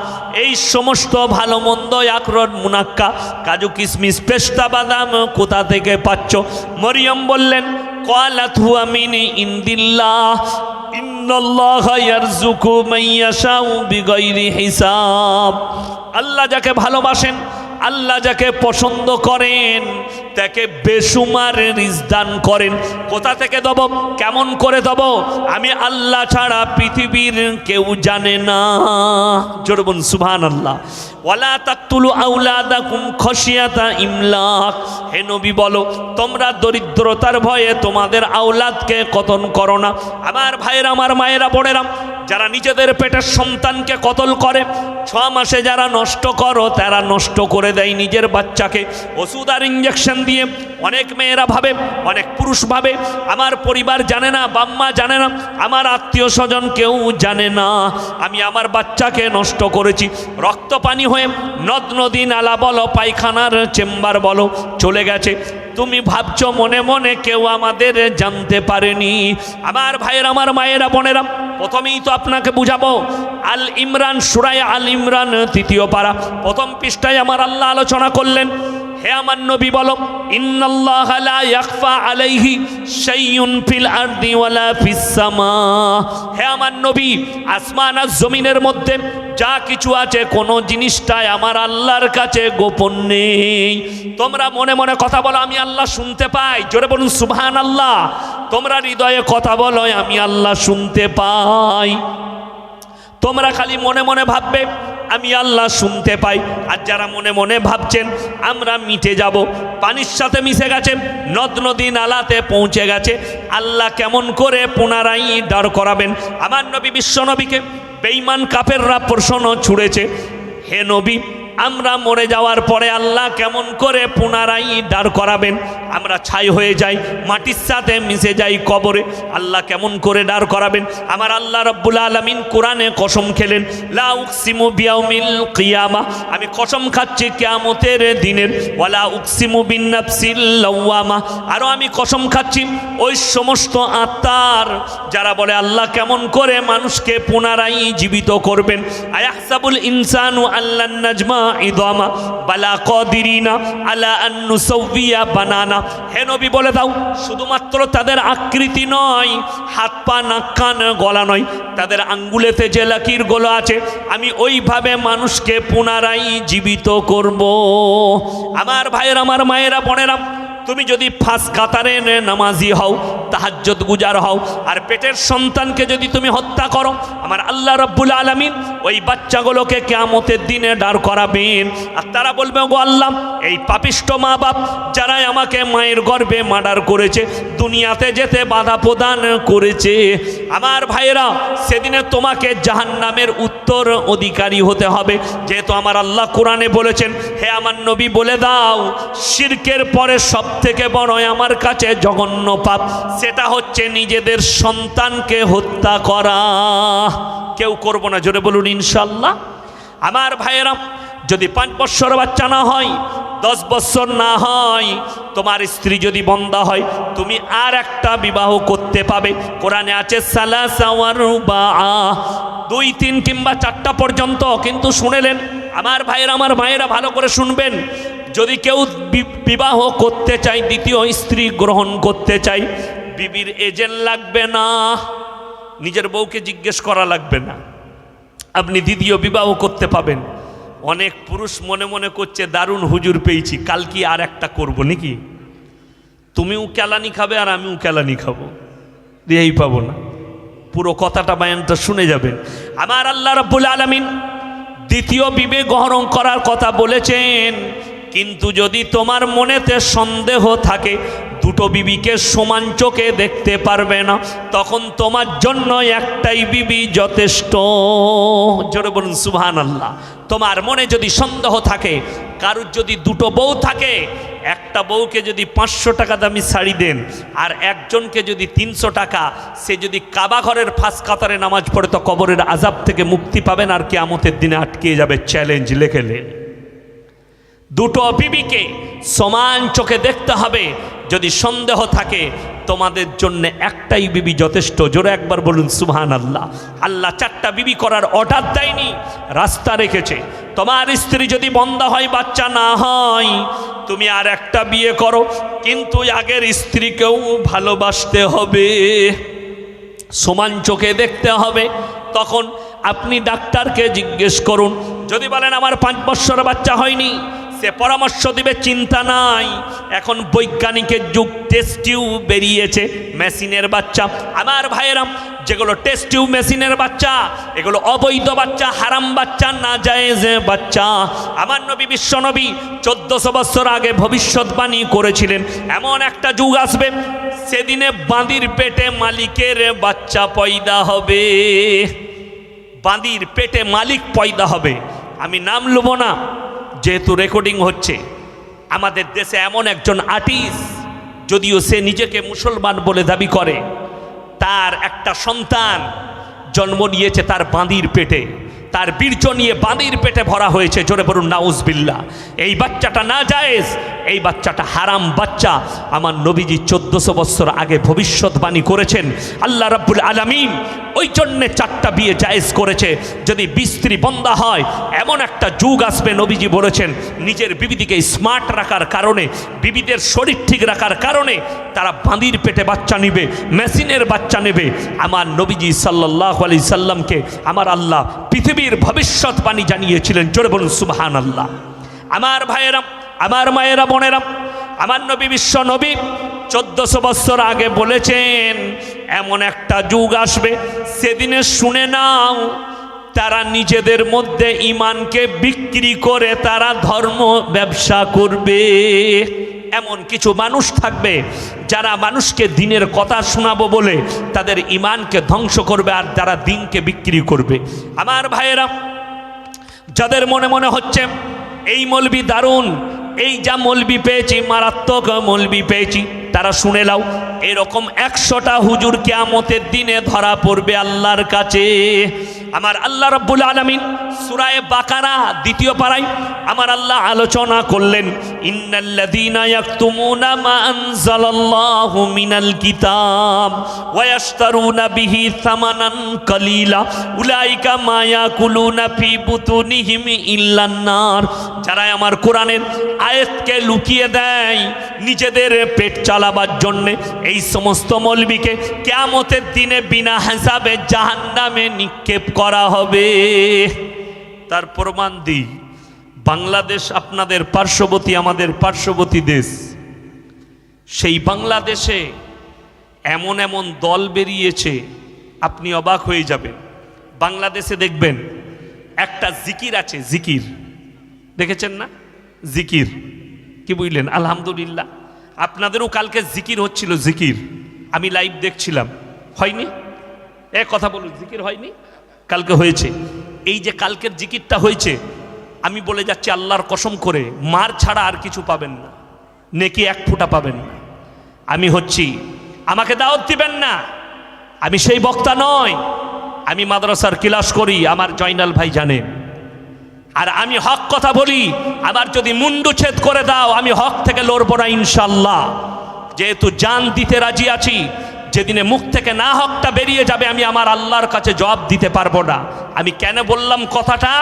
এই সমস্ত ভালো মন্দ আখরোট, মুনাক্কা, কাজু, কিশমিশ, পেস্তা, বাদাম কোথা থেকে পাচ্ছ? মরিয়ম বললেন, ক্বালাত হুয়া মিন ইনদিল্লাহ, ইন্নাল্লাহা ইয়ারযুকু মান ইয়াশাউ বিগাইরি হিসাব। আল্লাহ যাকে ভালোবাসেন, আল্লাহ যাকে পছন্দ করেন, তাকে বেসুমার রিজক দান করেন। কোথা থেকে দেব, কেমন করে দেব, আমি আল্লাহ ছাড়া পৃথিবীর কেউ জানে না। জোরে বলুন সুবহানাল্লাহ। ওয়ালা তাকতুলু আওলাদাকুম খাশিয়াতা ইমলাক, হে নবী বলো, তোমরা দরিদ্রতার ভয়ে তোমাদের আওলাদকে কতল করো না। আমার ভাইয়েরা, আমার মায়েরা, বোনেরা, যারা নিজেদের পেটের সন্তানকে কতল করে, 6 মাসে যারা নষ্ট করো, তারা নষ্ট করে দেয় নিজের বাচ্চাকে ওষুধ আর ইঞ্জেকশন দিয়ে। অনেক মেয়েরা ভাবে, অনেক পুরুষ ভাবে, আমার পরিবার জানে না, বাম্মা জানে না, আমার আত্মীয় স্বজন কেউ জানে না, আমি আমার বাচ্চাকে নষ্ট করেছি। রক্ত পানি হয়ে নদ নদী, নালা বলো, পায়খানার চেম্বার বলো, চলে গেছে। তুমি ভাবছো মনে মনে কেউ আমাদের জানতে পারেনি। আমার ভাইয়ের, আমার মায়েরা, বোনেরা, প্রথমেই তো আপনাকে বুঝাবো। আল ইমরান, সূরা আল ইমরান 3য় পারা 1ম পৃষ্ঠায় আমার আল্লাহ আলোচনা করলেন, হে আমার নবী বলো, ইন্নাল্লাহা লা ইয়াখফা আলাইহি শাইউন ফিল আরদি ওয়ালা ফিস সামা। হে আমার নবী, আসমান আর জমিনের মধ্যে যা কিছু আছে, কোনো জিনিসটাই আমার আল্লাহর কাছে গোপন নেই। তোমরা মনে মনে কথা বলো, আমি আল্লাহ শুনতে পাই। জোরে বলুন সুবহানাল্লাহ। তোমরা হৃদয়ে কথা বলো, আমি আল্লাহ শুনতে পাই। তোমরা খালি মনে মনে ভাববে আমি আল্লাহ শুনতে পাই। আর যারা মনে মনে ভাবছেন আমরা মিটে যাব, পানির সাথে মিশে গেছে, নদ নদী নালাতে পৌঁছে গেছে, আল্লাহ কেমন করে পুনরায় দাঁড় করাবেন? আমার নবী, বিশ্ব নবীকে বেঈমান কাফেররা প্রশ্ন ছুড়েছে, হে নবী, আমরা মরে যাওয়ার পরে আল্লাহ কেমন করে পুনরায় দাঁড় করাবেন। আমরা ছাই হয়ে যাই, মাটির সাথে মিশে যাই কবরে, আল্লাহ কেমন করে দাঁড় করাবেন। আমার আল্লাহ রাব্বুল আলামিন কোরআনে কসম খেলেন, লা উকসিমু বিয়াউমিল কিয়ামা, আমি কসম খাচ্ছি কিয়ামতের দিনের, ওয়ালা উকসিমু বিন্নাফসিল লাওয়ামা, আরও আমি কসম খাচ্ছি ওই সমস্ত আত্মার যারা বলে আল্লাহ কেমন করে মানুষকে পুনরায় জীবিত করবেন। আয়াহসাবুল ইনসানু আল্লান নাজমা ইদামা বালা কাদিরিনা আলা আন নুসাউইয়া বানানা। হে নবী বলে দাও, শুধুমাত্র তাদের আকৃতি নয়, হাত পা নাক কান গলা নয়, তাদের আঙ্গুলেতে যে লাকিরগুলো আছে আমি ওইভাবে মানুষকে পুনরায় জীবিত করব। আমার ভাইয়ের, আমার মায়েরা, বোনেরা, তুমি যদি ফাঁস কাতারে নামাজি হও, তাহাজ্জুদ গুজার হও, আর পেটের সন্তানকে যদি তুমি হত্যা করো, আমার আল্লাহ রাব্বুল আলামিন ওই বাচ্চাগুলোকে কিয়ামতের দিনে দাঁড় করাবেন। আর তারা বলবে, গো আল্লাহ, এই পাপিষ্ঠ মা বাপ যারাই আমাকে মায়ের গর্ভে মার্ডার করেছে, দুনিয়াতে যেতে বাধা প্রদান করেছে, আমার ভাইয়েরা, সেদিনে তোমাকে জাহান্নামের উত্তর অধিকারী হতে হবে। যেহেতু আমার আল্লাহ কোরআনে বলেছেন, হে আমার নবী বলে দাও, শিরকের পরে সব থেকে বড় আমার কাছে জঘন্য পাপ, সেটা হচ্ছে নিজেদের সন্তানকে হত্যা করা। কেউ করবো না, জোরে বলুন ইনশাল্লাহ। আমার ভাইয়েরা, যদি 5 বছর বাচ্চা না হয়, 10 বছর না হয়, তোমার স্ত্রী যদি বন্ধা হয়, তুমি আর একটা বিবাহ করতে পাবে। কোরআনে আছে সালাসা ওয়া রুবাআ, 2, 3 কিংবা 4টা পর্যন্ত। কিন্তু শুনেলেন আমার ভাইয়েরা, আমার মায়েরা, ভালো করে শুনবেন, যদি কেউ বিবাহ করতে চায়, দ্বিতীয় স্ত্রী গ্রহণ করতে চায়, বিবির এজেন্ট লাগবে না, নিজের বউকে জিজ্ঞেস করা লাগবে না, আপনি দ্বিতীয় বিবাহ করতে পাবেন। অনেক পুরুষ মনে মনে করছে, দারুণ হুজুর পেয়েছি, কাল কি আর একটা করবো নাকি? তুমিও কেলানি খাবে আর আমিও কেলানি খাবো, দিয়েই পাবো না। পুরো কথাটা বায়ানটা শুনে যাবেন। আমার আল্লাহ রাব্বুল আলামিন দ্বিতীয় বিবাহ গ্রহণ করার কথা বলেছেন, কিন্তু যদি তোমার মনেতে সন্দেহ থাকে, দুটো বিবিকে সমান চোখে দেখতে পারবে না, তখন তোমার জন্য একটাই বিবি যথেষ্ট। জোরে বলুন সুবহানাল্লাহ। তোমার মনে যদি সন্দেহ থাকে, কারুর যদি দুটো বউ থাকে, একটা বউকে যদি 500 টাকা দামি শাড়ি দেন আর একজনকে যদি 300 টাকা, সে যদি কাবা ঘরের ফাঁস কাতারে নামাজ পড়ে, তো কবরের আযাব থেকে মুক্তি পাবেন আর কিয়ামতের দিনে আটকে যাবে। চ্যালেঞ্জ লিখে নেন। দুটো বিবিকে সমান চোখে দেখতে হবে। যদি সন্দেহ থাকে, তোমাদের জন্য একটাই বিবি যথেষ্ট। জোরে একবার বলুন সুবহানাল্লাহ। আল্লাহ 4টা বিবি করার অর্ডার দেয়নি, রাস্তা রেখেছে। তোমার স্ত্রী যদি বন্ধা হয়, বাচ্চা না হয়, তুমি আর একটা বিয়ে করো, কিন্তু আগের স্ত্রীকেও ভালোবাসতে হবে, সমান চোখে দেখতে হবে। তখন আপনি ডাক্তারকে জিজ্ঞেস করুন। যদি বলেন আমার 5 বছর বাচ্চা হয়নি, সে পরামর্শ দিবে, চিন্তা নাই, এখন বৈজ্ঞানিকের যুগ, টেস্ট টিউব বেরিয়েছে, মেশিনের বাচ্চা। আমার ভাইয়েরা, যেগুলো টেস্ট টিউব মেশিনের বাচ্চা, এগুলো অবৈধ বাচ্চা, হারাম বাচ্চা, নাজায়েজ বাচ্চা। আমার নবী, বিশ্ব নবী 1400 বছর আগে ভবিষ্যৎবাণী করেছিলেন, এমন একটা যুগ আসবে, সেদিনে বাঁদির পেটে মালিকের বাচ্চা পয়দা হবে, বাঁদির পেটে মালিক পয়দা হবে। আমি নাম লব না, যেহেতু রেকর্ডিং হচ্ছে। আমাদের দেশে এমন একজন আর্টিস্ট, যদিও সে নিজেকে মুসলমান বলে দাবি করে, তার একটা সন্তান জন্ম নিয়েছে তার বাঁদির পেটে, তার বীর্য নিয়ে বাঁদির পেটে ভরা হয়েছে। জোরে বলুন নাউজুবিল্লাহ। এই বাচ্চাটা নাজায়েজ, এই বাচ্চাটা হারাম বাচ্চা। আমার নবীজি 1400 বছর আগে ভবিষ্যৎবাণী করেছেন। আল্লাহ রাব্বুল আলামিন ওই জন্যে 4টা বিয়ে জায়েজ করেছে। যদি স্ত্রী বন্ধা হয়, এমন একটা যুগ আসবে, নবীজি বলেছেন, নিজের বিবিদিকে স্মার্ট রাখার কারণে, বিবিদের শরীর ঠিক রাখার কারণে তারা বাঁদির পেটে বাচ্চা নেবে, মেশিনের বাচ্চা নেবে। আমার নবীজি সাল্লাল্লাহু আলাইহি সাল্লামকে আমার আল্লাহ পৃথিবীর ভবিষ্যৎবাণী জানিয়েছিলেন। জোরে বলুন সুবহানাল্লাহ। আমার ভাইয়েরা, আমার মায়েরা, বোনেরা, আমার নবী, বিশ্ব নবী 1400 বছর আগে বলেছেন, এমন একটা যুগ আসবে, সেদিনে শুনে নাও, তারা নিজেদের মধ্যে ঈমানকে বিক্রি করে তারা ধর্ম ব্যবসা করবে। এমন কিছু মানুষ থাকবে যারা মানুষকে দিনের কথা শোনাবো বলে তাদের ঈমানকে ধ্বংস করবে, আর যারা দিনকে বিক্রি করবে। আমার ভাইয়েরা, যাদের মনে মনে হচ্ছে এই মৌলবি দারুণ, এই যা মৌলবি পেয়েছি মারাত্মক মৌলবি পেয়েছি, তারা শুনে নাও এরকম 100টা হুজুর কিয়ামতের দিনে ধরা পড়বে আল্লাহর কাছে। আমার আল্লাহ রাব্বুল আলামিন সূরা বাকারা 2 পারায় আমার আল্লাহ আলোচনা করলেন, ইন্নাল্লাযীনা ইয়াকতুমুনা মা আনজালাল্লাহু মিনাল কিতাব ওয়া ইয়াশতারুনা বিহি সামানান কালীলা উলাইকা মা ইয়াকুলুনা ফি বুতুনিহিম ইল্লান নার। যারা আমার কোরআনের আয়াতকে লুকিয়ে দেয় নিজেদের পেট চালাবার জন্য, এই সমস্ত মৌলবীকে কিয়ামতের দিনে বিনা হিসাবে জাহান্নামে নিক্ষেপ করা হবে। তার প্রমাণ দিই, বাংলাদেশ আপনাদের পার্শ্ববর্তী, আমাদের পার্শ্ববর্তী দেশ, সেই বাংলাদেশে এমন এমন দল বেরিয়েছে আপনি অবাক হয়ে যাবেন। বাংলাদেশে দেখবেন একটা জিকির আছে, জিকির দেখেছেন না? জিকির কি বুঝলেন? আলহামদুলিল্লাহ, আপনাদেরও কালকে জিকির হচ্ছিল, জিকির আমি লাইভ দেখছিলাম, হয়নি? এ কথা বলুন, জিকির হয়নি? কালকে হয়েছে। এই যে কালকের জিকিরটা হয়েছে, আমি বলে যাচ্ছি আল্লাহর কসম করে, মার ছাড়া আর কিছু পাবেন না, নেকি 1 ফোঁটা পাবেন না। আমি হচ্ছি, আমাকে দাওয়াত দিবেন না, আমি সেই বক্তা নয়, আমি মাদ্রাসার ক্লাস করি, আমার জয়নাল ভাই জানেন। আর আমি হক কথা বলি, আবার যদি মুন্ডু ছেদ করে দাও আমি হক থেকে লড়বো না ইনশাল্লাহ। যেহেতু জান দিতে রাজি আছি, যেদিনে মুখ থেকে না হকটা বেরিয়ে যাবে আমি আমার আল্লাহর কাছে জবাব দিতে পারবো না। আমি কেন বললাম কথাটা,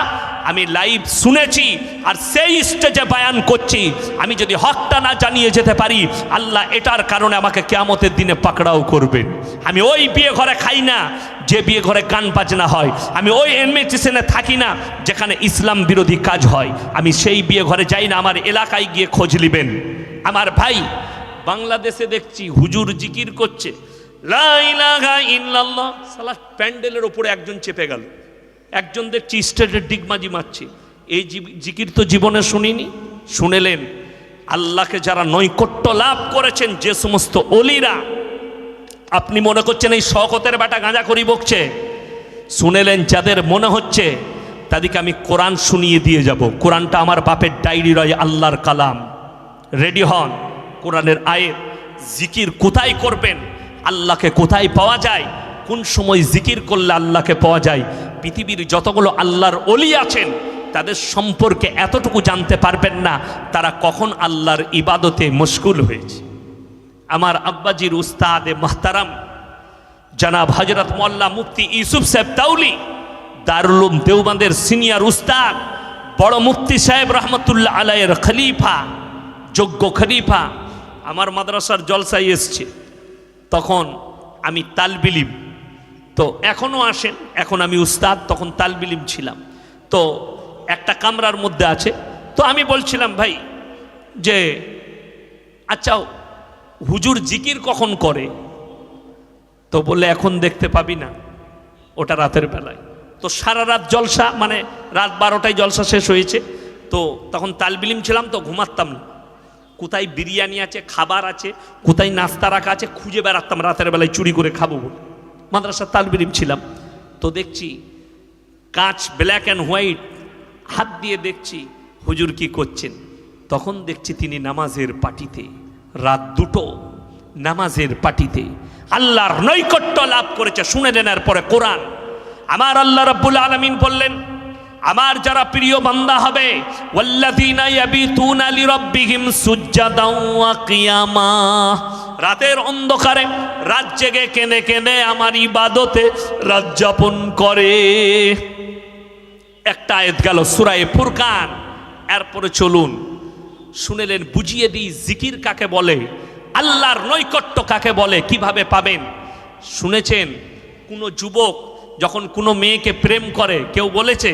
আমি লাইভ শুনেছি আর সেই স্টেজে বয়ান করছি। আমি যদি হকটা না জানিয়ে যেতে পারি, আল্লাহ এটার কারণে আমাকে কিয়ামতের দিনে পাকড়াও করবেন। আমি ওই বিয়ে ঘরে খাই না যে বিয়ে ঘরে গান বাজনা হয়, আমি ওই ইনভিটেশনে থাকি না যেখানে ইসলাম বিরোধী কাজ হয়, আমি সেই বিয়ে ঘরে যাই না। আমার এলাকায় গিয়ে খোঁজ নেবেন। আমার ভাই, বাংলাদেশে দেখছি হুজুর জিকির করছে, লা ইলাহা ইল্লাল্লাহ, সালা প্যান্ডেলের উপরে একজন চেপে গেল, একজন দেখছি স্টেজের ডিগমাজি মারছে। এই জিকির তো জীবনে শুনিনি। শুনেলেন আল্লাহকে যারা নৈকট্য লাভ করেছেন, যে সমস্ত অলিরা, আপনি মনে করছেন এই শওকতের বেটা গাঁজা করি বকছে, শুনেলেন যাদের মনে হচ্ছে তাদেরকে আমি কোরআন শুনিয়ে দিয়ে যাব। কোরআনটা আমার বাপের ডায়েরি রয়, আল্লাহর কালাম। রেডি হন, কোরআনের আয়াত। জিকির কোথায় করবেন, আল্লাহকে কোথায় পাওয়া যায়, কোন সময় জিকির করলে আল্লাহকে পাওয়া যায়, পৃথিবীর যতগুলো আল্লাহর ওলি আছেন তাদের সম্পর্কে এতটুকু জানতে পারবেন না তারা কখন আল্লাহর ইবাদতে মশগুল হয়েছে। আমার আব্বাজির উস্তাদে মাহতারাম জনাব হযরত মোল্লা মুফতি ইউসুফ সাহেব তাউলি, দারুল উলুম দেওবন্দের সিনিয়র উস্তাদ, বড় মুফতি সাহেব রহমতুল্লাহ আলাইহির খলিফা, যোগ্য খলিফা, আমার মাদ্রাসার জলসায় এসছে। তখন আমি তালবিলিম, তো এখনও আসেন, এখন আমি উস্তাদ, তখন তালবিলিম ছিলাম। তো একটা কামরার মধ্যে আছে, তো আমি বলছিলাম ভাই যে আচ্ছা হুজুর জিকির কখন করে? তো বলে এখন দেখতে পাবি না, ওটা রাতের বেলায়। তো সারা রাত জলসা, মানে রাত 12টায় জলসা শেষ হয়েছে। তো তখন তালবিলিম ছিলাম, তো ঘুমাতাম না। কোথায় বিরিয়ানি আছে, খাবার আছে, কোথায় নাস্তা রাখা আছে, খুঁজে বেড়াতাম রাতের বেলায় চুরি করে খাবো বলে। মাদ্রাসার তালবিলিম ছিলাম। তো দেখছি কাঁচ ব্ল্যাক অ্যান্ড হোয়াইট, হাত দিয়ে দেখছি হুজুর কি করছেন। তখন দেখছি তিনি নামাজের পাটিতে, রাত 2টো নামাজের পাটিতে আল্লাহর নৈকট্য লাভ করেছে। শুনে নেন এরপরে কোরআন। আমার আল্লাহ রাব্বুল আলামিন বললেন, আমার যারা প্রিয় বান্দা হবে, ওয়াল্লাযীনা ইয়াবিতুনা লিরাব্বিহিম সুজদান ওয়া কিয়ামা, রাতের অন্ধকারে রাত জেগে কেঁদে কেঁদে আমার ইবাদতে রাত যাপন করে। একটা আয়াত গেল সূরা ফুরকান। এরপরে চলুন শুনেলেন, বুঝিয়ে দিই জিকির কাকে বলে, আল্লাহর নৈকট্য কাকে বলে, কিভাবে পাবেন। শুনেছেন কোনো যুবক যখন কোনো মেয়েকে প্রেম করে, কেউ বলেছে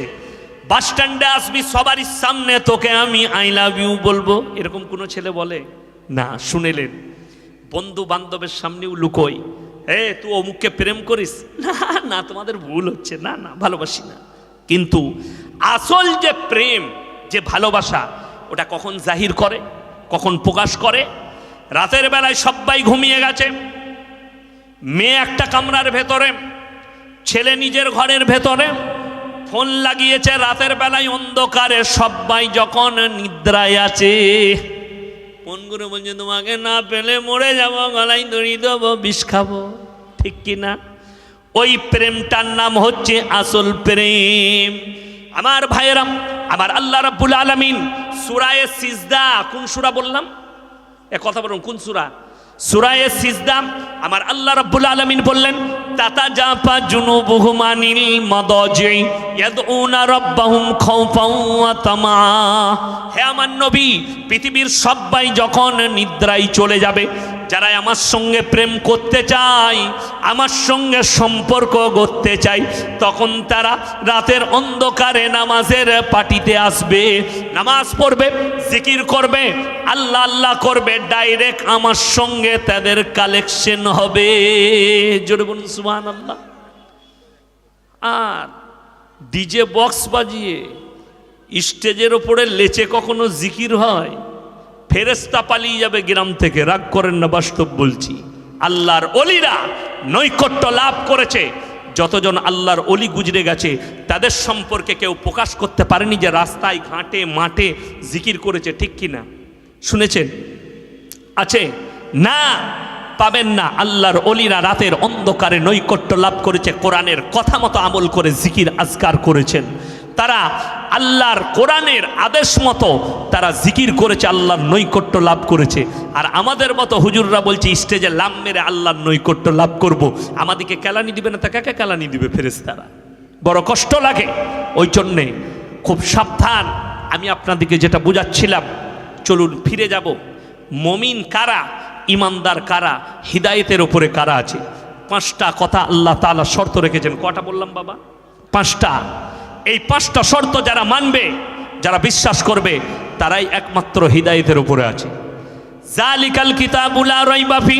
বাস স্ট্যান্ডে আসবি সবারই সামনে তোকে আমি আই লাভ ইউ বলবো, এরকম কোনো ছেলে বলে না। শুনেলেন বন্ধু বান্ধবের সামনেও লুকোই, তুই অমুককে প্রেম করিস, না না তোমাদের ভুল হচ্ছে, না না ভালোবাসি না। কিন্তু আসল যে প্রেম, যে ভালোবাসা, ওটা কখন জাহির করে, কখন প্রকাশ করে? রাতের বেলায় সবাই ঘুমিয়ে গেছে, মেয়ে একটা কামরার ভেতরে, ছেলে নিজের ঘরের ভেতরে, ফোন লাগিয়েছে রাতের বেলায় অন্ধকারে, সবাই যখন নিদ্রায় আছে, ফোন করে বলছে তোমাকে না পেলে মরে যাবো, গলায় দড়ি দেবো, বিষ খাবো, ঠিক কিনা? ওই প্রেমটার নাম হচ্ছে আসল প্রেম। আমার ভাইয়েরা, আমার আল্লাহ রাব্বুল আলামিন সূরায়ে সিজদা, কোন সূরা বললাম? এ কথা বলুন, কোন সূরা? সূরায়ে সিজদা। আমার আল্লাহ রাব্বুল আলামিন বললেন, তাতাজাফা জুনুবুহুম আনিল মাদাজি ইয়াদউনা রাব্বাহুম খাউফাও ওয়া তামা। হে আমার নবী, পৃথিবীর সবাই যখন নিদ্রায় চলে যাবে, যারা আমার সঙ্গে প্রেম করতে চায়, আমার সঙ্গে সম্পর্ক করতে চায়, তখন তারা রাতের অন্ধকারে নামাজের পাটিতে আসবে, নামাজ পড়বে, জিকির করবে, আল্লাহ আল্লাহ করবে, ডাইরেক্ট আমার সঙ্গে তাদের কালেকশন হবে। জোরে বলুন সুবহানাল্লাহ। আর ডিজে বক্স বাজিয়ে স্টেজের ওপরে লেচে কখনো জিকির হয়? ফেরেশতা পালিয়ে যাবে গ্রাম থেকে, রাগ করেন না, বাস্তব বলছি। আল্লাহর অলিরা নৈকট্য লাভ করেছে, যতজন আল্লাহর অলি গুজরে গেছে তাদের সম্পর্কে কেউ প্রকাশ করতে পারেনি যে রাস্তায় ঘাটে মাঠে জিকির করেছে, ঠিক কিনা? শুনেছেন? আছে না? পাবেন না। আল্লাহর অলিরা রাতের অন্ধকারে নৈকট্য লাভ করেছে, কোরআনের কথা মতো আমল করে জিকির আজকার করেছেন। তারা আল্লাহর কোরআনের আদেশ মতো তারা জিকির করেছে, আল্লাহর নৈকট্য লাভ করেছে। আর আমাদের মতো হুজুররা বলছে স্টেজে লাম মেরে আল্লাহর নৈকট্য লাভ করব। আমাদেরকে কেলানি দিবে না, তা কাকে কেলানি দিবে? ফেরেশতারা। বড় কষ্ট লাগে। ওই জন্যে খুব সাবধান। আমি আপনাদেরকে যেটা বুঝাচ্ছিলাম, চলুন ফিরে যাব। মমিন কারা, ইমানদার কারা, হিদায়েতের উপরে কারা আছে, 5টা কথা আল্লাহ তাআলা শর্ত রেখেছেন। কটা বললাম বাবা? 5টা। এই 5টা শর্ত যারা মানবে, যারা বিশ্বাস করবে, তারাই একমাত্র হিদায়েতের উপরে আছে। জালিকাল কিতাবু লা রাইবা ফি,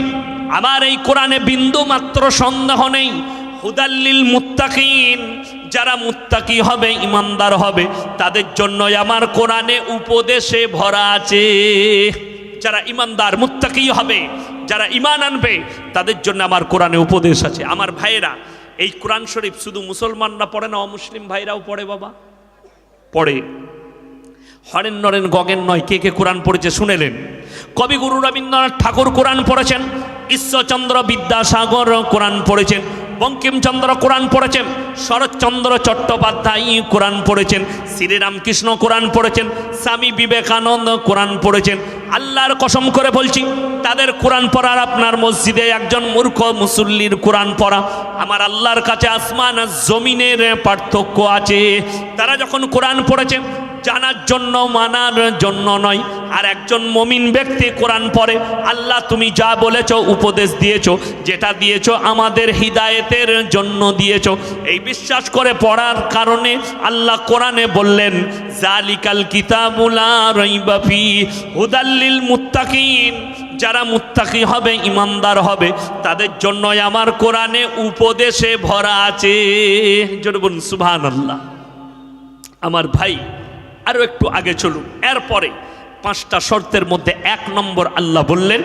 আমার এই কোরআনে বিন্দু মাত্র সন্দেহ নেই। হুদাল্লিল মুত্তাকিন, যারা মুত্তাকি হবে, ইমানদার হবে, তাদের জন্য আমার কোরআনে উপদেশে ভরা আছে। যারা ইমানদার মুত্তাকি হবে, যারা ঈমান আনবে, তাদের জন্য আমার কোরআনে উপদেশ আছে। আমার ভাইয়েরা, এই কোরআন শরীফ শুধু মুসলমানরা পড়ে না, অমুসলিম ভাইরাও পড়ে বাবা, পড়ে। হরেন নরেন গগেন নয়, কে কে কোরআন পড়েছে শুনেলেন? কবিগুরু রবীন্দ্রনাথ ঠাকুর কোরআন পড়েছেন, ঈশ্বরচন্দ্র বিদ্যাসাগর কোরআন পড়েছেন, বঙ্কিমচন্দ্র কোরআন পড়েছেন, শরৎচন্দ্র চট্টোপাধ্যায় কোরআন পড়েছেন, শ্রীরামকৃষ্ণ কোরআন পড়েছেন, স্বামী বিবেকানন্দ কোরআন পড়েছেন। আল্লাহর কসম করে বলছি, তাদের কোরআন পড়ার আপনার মসজিদে একজন মূর্খ মুসল্লির কোরআন পড়া, আমার আল্লাহর কাছে আসমান আর জমিনের পার্থক্য আছে। তারা যখন কোরআন পড়েছে জানার জন্য, মানার জন্য নয়। আর একজন মমিন ব্যক্তি কোরআন পড়ে, আল্লাহ তুমি যা বলেছ, উপদেশ দিয়েছ, যেটা দিয়েছ আমাদের হিদায়েতের জন্য দিয়েছ, এই বিশ্বাস করে পড়ার কারণে আল্লাহ কোরআনে বললেন, জালিকাল কিতাবু লা রাইবা ফি হুদাল্লিল মুত্তাকিন, যারা মুত্তাকি হবে, ইমানদার হবে, তাদের জন্য আমার কোরআনে উপদেশে ভরা আছে। জোরে বলুন সুবহানাল্লাহ। আমার ভাই, আরো একটু আগে চলুন। এরপরে 5টা শর্তের মধ্যে 1 নম্বর আল্লাহ বললেন,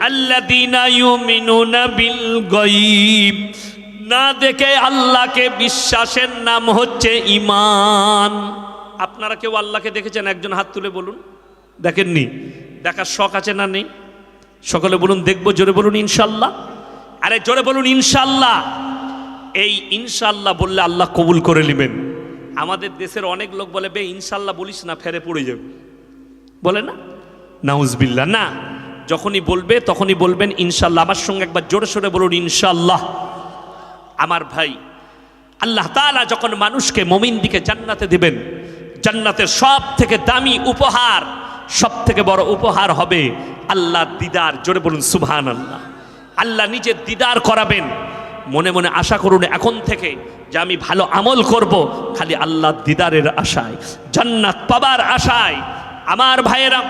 আল্লাযীনা ইউমিনুনা বিল গায়ব, না দেখে আল্লাহকে বিশ্বাসের নাম হচ্ছে ঈমান। আপনারা কেউ আল্লাহকে দেখেছেন? একজন হাত তুলে বলুন। দেখেননি? দেখার শখ আছে না নেই? সকলে বলুন দেখবো। জোরে বলুন ইনশাআল্লাহ। আরে জোরে বলুন ইনশাআল্লাহ। এই ইনশাআল্লাহ বললে আল্লাহ কবুল করে নেবেন। আমাদের দেশের অনেক লোক বলে, বে ইনশাআল্লাহ বলিস না, ফেরে পড়ে যাবে, বলে না? নাউজুবিল্লাহ। না, যখনই বলবে তখনই বলবেন ইনশাআল্লাহ। আমার সঙ্গে একবার জোরে সোরে বলুন ইনশাআল্লাহ। আমার ভাই, আল্লাহ তাআলা যখন মানুষকে মুমিন দিকে জান্নাতে দিবেন, জান্নাতের সব থেকে দামি উপহার, সব থেকে বড় উপহার হবে আল্লাহর দিদার। জোরে বলুন সুবহানাল্লাহ। আল্লাহ নিজের দিদার করাবেন। মনে মনে আশা করুন এখন থেকে যে আমি ভালো আমল করব, খালি আল্লাহর দিদারের আশায়, জান্নাত পাবার আশায়। আমার ভাইয়েরা,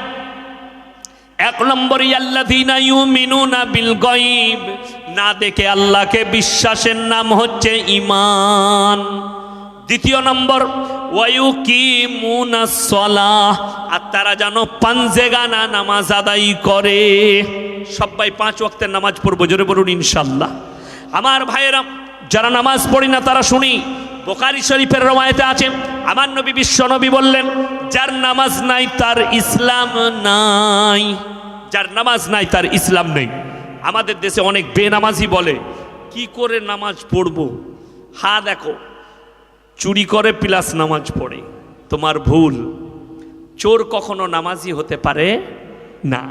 1 নম্বরে আল্লাযীনা ইউমিনুনা বিল গায়ব, না দেখে আল্লাহকে বিশ্বাসের নাম হচ্ছে ঈমান। 2 নম্বর, ওয়ায়ুকিমুনাস সালাহ, আর তারা যেন পাঞ্জেগানা নামাজ আদায় করে। সবাই 5 ওয়াক্তের নামাজ পড়বো। জোরে বলুন ইনশাআল্লাহ। আমার ভাইয়েরা, যারা নামাজ পড়ি না তারা শুনি, বুখারী শরীফের রওয়ায়াতে আছে, আমার নবী বিশ্বনবী বললেন, যার নামাজ নাই তার ইসলাম নাই। যার নামাজ নাই তার ইসলাম নেই। আমাদের দেশে অনেক বেনামাজি বলে, কি করে নামাজ পড়বো? হ্যাঁ দেখো, চুরি করে প্লাস নামাজ পড়ে। তোমার ভুল। চোর কখনো নামাজি হতে পারে না।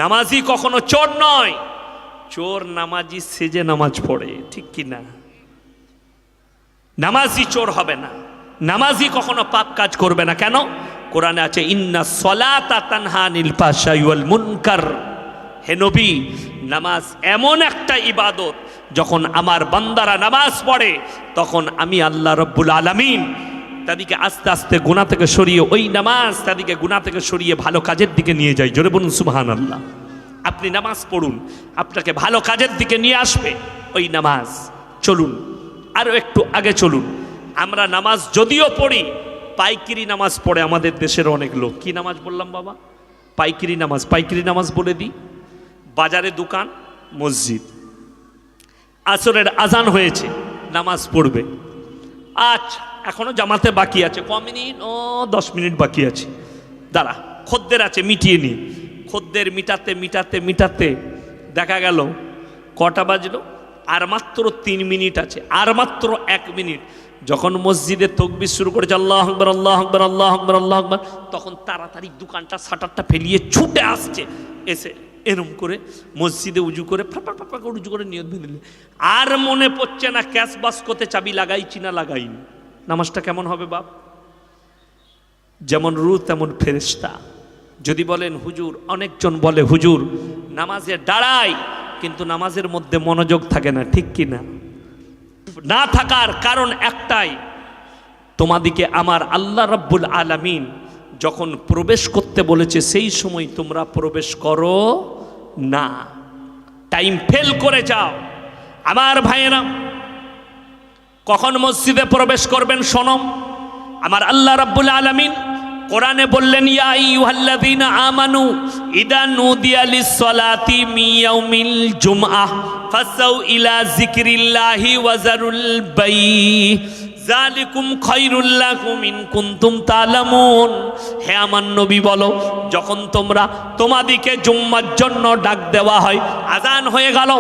নামাজি কখনো চোর নয়। চোর নামাজি সেজে নামাজ পড়ে, ঠিক কি না? নামাজি চোর হবে না। নামাজি কখনো পাপ কাজ করবে না। কেন? কোরআনে আছে, ইন্না সলাতা তানহা আনিল ফাহশাই ওয়াল মুনকার। হে নবী, নামাজ এমন একটা ইবাদত, যখন আমার বান্দারা নামাজ পড়ে তখন আমি আল্লাহ রাব্বুল আলামিন তাদেরকে আস্তে আস্তে গুনাহ থেকে সরিয়ে, ওই নামাজ তাদেরকে গুনাহ থেকে সরিয়ে ভালো কাজের দিকে নিয়ে যায়। জোরে বলুন সুবহানাল্লাহ। আপনি নামাজ পড়ুন, আপনাকে ভালো কাজের দিকে নিয়ে আসবে ওই নামাজ। চলুন আরো একটু আগে চলুন। আমরা নামাজ যদিও পড়ি, পাইকিরি নামাজ পড়ে আমাদের দেশের অনেক লোক। কি নামাজ বললাম বাবা? পাইকিরি নামাজ। পাইকিরি নামাজ বলে দিই, বাজারে দোকান, মসজিদ, আসরের আজান হয়েছে, নামাজ পড়বে। আচ্ছা, এখনো জামাতে বাকি আছে, ক মিনিট? 10 মিনিট বাকি আছে, দাঁড়া, খদ্দের আছে, মিটিয়ে নি। খদ্দের মিটাতে মিটাতে মিটাতে দেখা গেল কটা বাজলো? আর মাত্র 3 মিনিট আছে, আর মাত্র 1 মিনিট। যখন মসজিদে তাকবীর শুরু করেছে, আল্লাহু আকবার, আল্লাহু আকবার, আল্লাহু আকবার, আল্লাহু আকবার, তখন তাড়াতাড়ি দোকানটা শাটারটা ফেলিয়ে ছুটে আসছে, এসে এরম করে মসজিদে উজু করে ফাপা করে উজু করে নিয়ত বেঁধে নিলে। আর মনে পড়ছে না ক্যাশ বাস্কতে চাবি লাগাইছি না লাগাইনি। নামাজটা কেমন হবে বাপ? যেমন রূহ তেমন ফেরেশতা। যদি বলেন হুজুর, অনেকজন বলে হুজুর নামাজে দাঁড়াই, কিন্তু নামাজের মধ্যে মনোযোগ থাকে না, ঠিক কি না? না থাকার কারণ একটাই, তোমাদিকে আমার আল্লাহ রাব্বুল আলামিন যখন প্রবেশ করতে বলেছে সেই সময় তোমরা প্রবেশ করো না, টাইম ফেল করে যাও। আমার ভাইয়েরা, কখন মসজিদে প্রবেশ করবেন শোনো। আমার আল্লাহ রাব্বুল আলামিন কোরআনে বললেন, ইয়া আইয়ুহাল্লাযীনা আমানু ইযা নুদিয়া লিস-সালাতি মিন ইয়াউমিল জুমআহ ফাসাউ ইলা যিকরিল্লাহি ওয়া যারুল বাই যালিকুম খায়রুল লাকুম ইন কুনতুম তা'লামুন। হে আমার নবী বলো, যখন তোমরা তোমাদিকে জুম্মার জন্য ডাক দেওয়া হয়, আজান হয়ে গেল,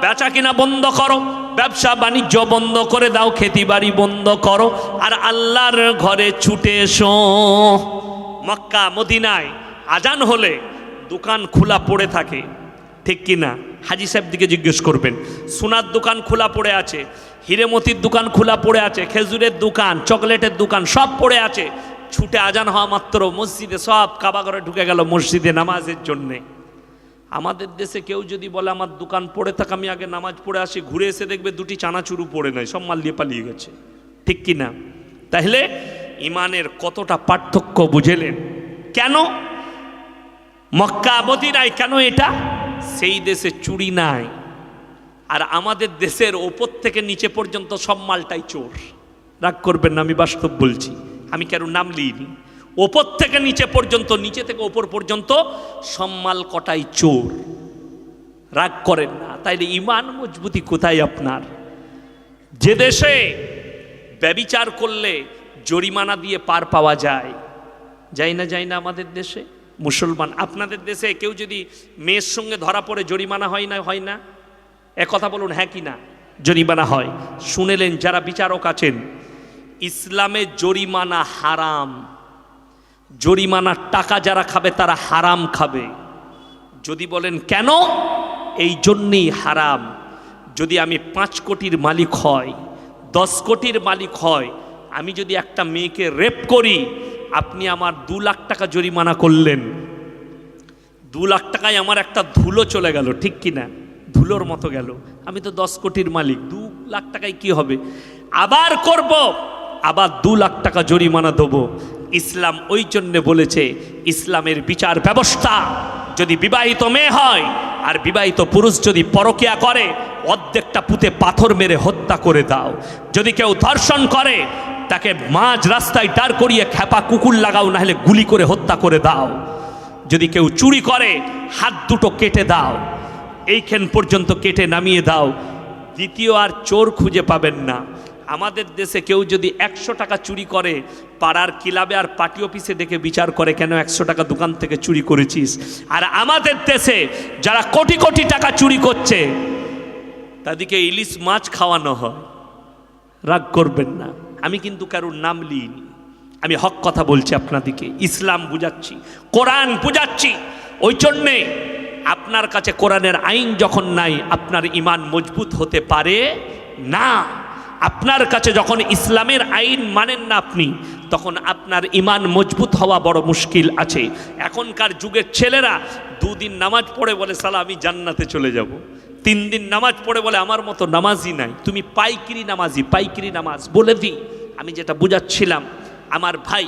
বেচা কিনা বন্ধ করো, ব্যবসা বাণিজ্য বন্ধ করে দাও, খেতি বাড়ি বন্ধ করো, আর আল্লাহর ঘরে ছুটে এসো। মক্কা মদিনায় আজান হলে দোকান খোলা পড়ে থাকে, ঠিক কি না? হাজি সাহেব দিকে জিজ্ঞেস করবেন, সোনার দোকান খোলা পড়ে আছে, হিরেমতির দোকান খোলা পড়ে আছে, খেজুরের দোকান, চকলেটের দোকান সব পড়ে আছে। ছুটে আজান হওয়া মাত্র মসজিদে সব কাবা ঘরে ঢুকে গেল মসজিদে নামাজের জন্যে। আমাদের দেশে কেউ যদি বলে আমার দোকান পড়ে থাক, আমি আগে নামাজ পড়ে আসি, ঘুরে এসে দেখবে 2টি চানাচুরু পড়ে নাই, সব মাল দিয়ে পালিয়ে গেছে, ঠিক কি না? তাহলে ইমানের কতটা পার্থক্য বুঝেলেন? কেন মক্কা মদিনায় কেন এটা? সেই দেশে চুরি নাই, আর আমাদের দেশের ওপর থেকে নিচে পর্যন্ত সব মালটাই চোর। রাগ করবেন না, আমি বাস্তব বলছি, আমি কারো নাম লিইনি। ওপর থেকে নিচে পর্যন্ত, নিচে থেকে ওপর পর্যন্ত সব মাল কটাই চোর। রাগ করেন না। তাইলে ইমান মজবুতি কোথায় আপনার? যে দেশে ব্যভিচার করলে জরিমানা দিয়ে পার পাওয়া যায়, যায় না? যায় না আমাদের দেশে? মুসলমান, আপনাদের দেশে কেউ যদি মেয়ের সঙ্গে ধরা পড়ে জরিমানা হয় না? হয় না? কথা বলুন, হ্যাঁ কি না? জরিমানা হয়। শুনেলেন যারা বিচারক আছেন, ইসলামে জরিমানা হারাম। জরিমানার টাকা যারা খাবে তারা হারাম খাবে। যদি বলেন কেন? এই জন্যেই হারাম। যদি আমি 5 কোটির মালিক হয়, 10 কোটির মালিক হয়, আমি যদি একটা মেয়েকে রেপ করি, আপনি আমার 2 লাখ টাকা জরিমানা করলেন, 2 লাখ টাকায় আমার একটা ধুলো চলে গেল, ঠিক কি না? ধুলোর মতো গেল। আমি তো 10 কোটির মালিক, 2 লাখ টাকায় কি হবে? আবার করব, আবার 2 লাখ টাকা জরিমানা দেবো। ইসলাম ওই জন্যে বলেছে, ইসলামের বিচার ব্যবস্থা, যদি বিবাহিত মেয়ে হয় আর বিবাহিত পুরুষ যদি পরকিয়া করে, অর্ধেকটা পুঁতে পাথর মেরে হত্যা করে দাও। যদি কেউ ধর্ষণ করে, তাকে মাঝ রাস্তায় দাঁড় করিয়ে খেপা কুকুর লাগাও, না হলে গুলি করে হত্যা করে দাও। যদি কেউ চুরি করে, হাত দুটো কেটে দাও, এইখান পর্যন্ত কেটে নামিয়ে দাও। দ্বিতীয় আর চোর খুঁজে পাবেন না। আমাদের দেশে কেউ যদি 100 টাকা চুরি করে, পাড়ার ক্লাবে আর পার্টি অফিসে ডেকে বিচার করে, কেন 100 টাকা দোকান থেকে চুরি করেছিস। আর আমাদের দেশে যারা কোটি কোটি টাকা চুরি করছে তাদেরকে ইলিশ মাছ খাওয়ানো হয়। রাগ করবেন না, আমি কিন্তু কারোর নাম লিইনি, আমি হক কথা বলছি আপনাদেরকে, ইসলাম বুঝাচ্ছি, কোরআন বুঝাচ্ছি। ওই জন্যে আপনার কাছে কোরআনের আইন যখন নাই, আপনার ঈমান মজবুত হতে পারে না। আপনার কাছে যখন ইসলামের আইন মানেন না আপনি, তখন আপনার ঈমান মজবুত হওয়া বড় মুশকিল আছে। এখনকার যুগের ছেলেরা 2 দিন নামাজ পড়ে বলে সালা আমি জান্নাতে চলে যাব, 3 দিন নামাজ পড়ে বলে আমার মতো নামাজই নাই। তুমি পাইকিরি নামাজি, পাইকিরি নামাজ বলে দিই। আমি যেটা বুঝাচ্ছিলাম, আমার ভাই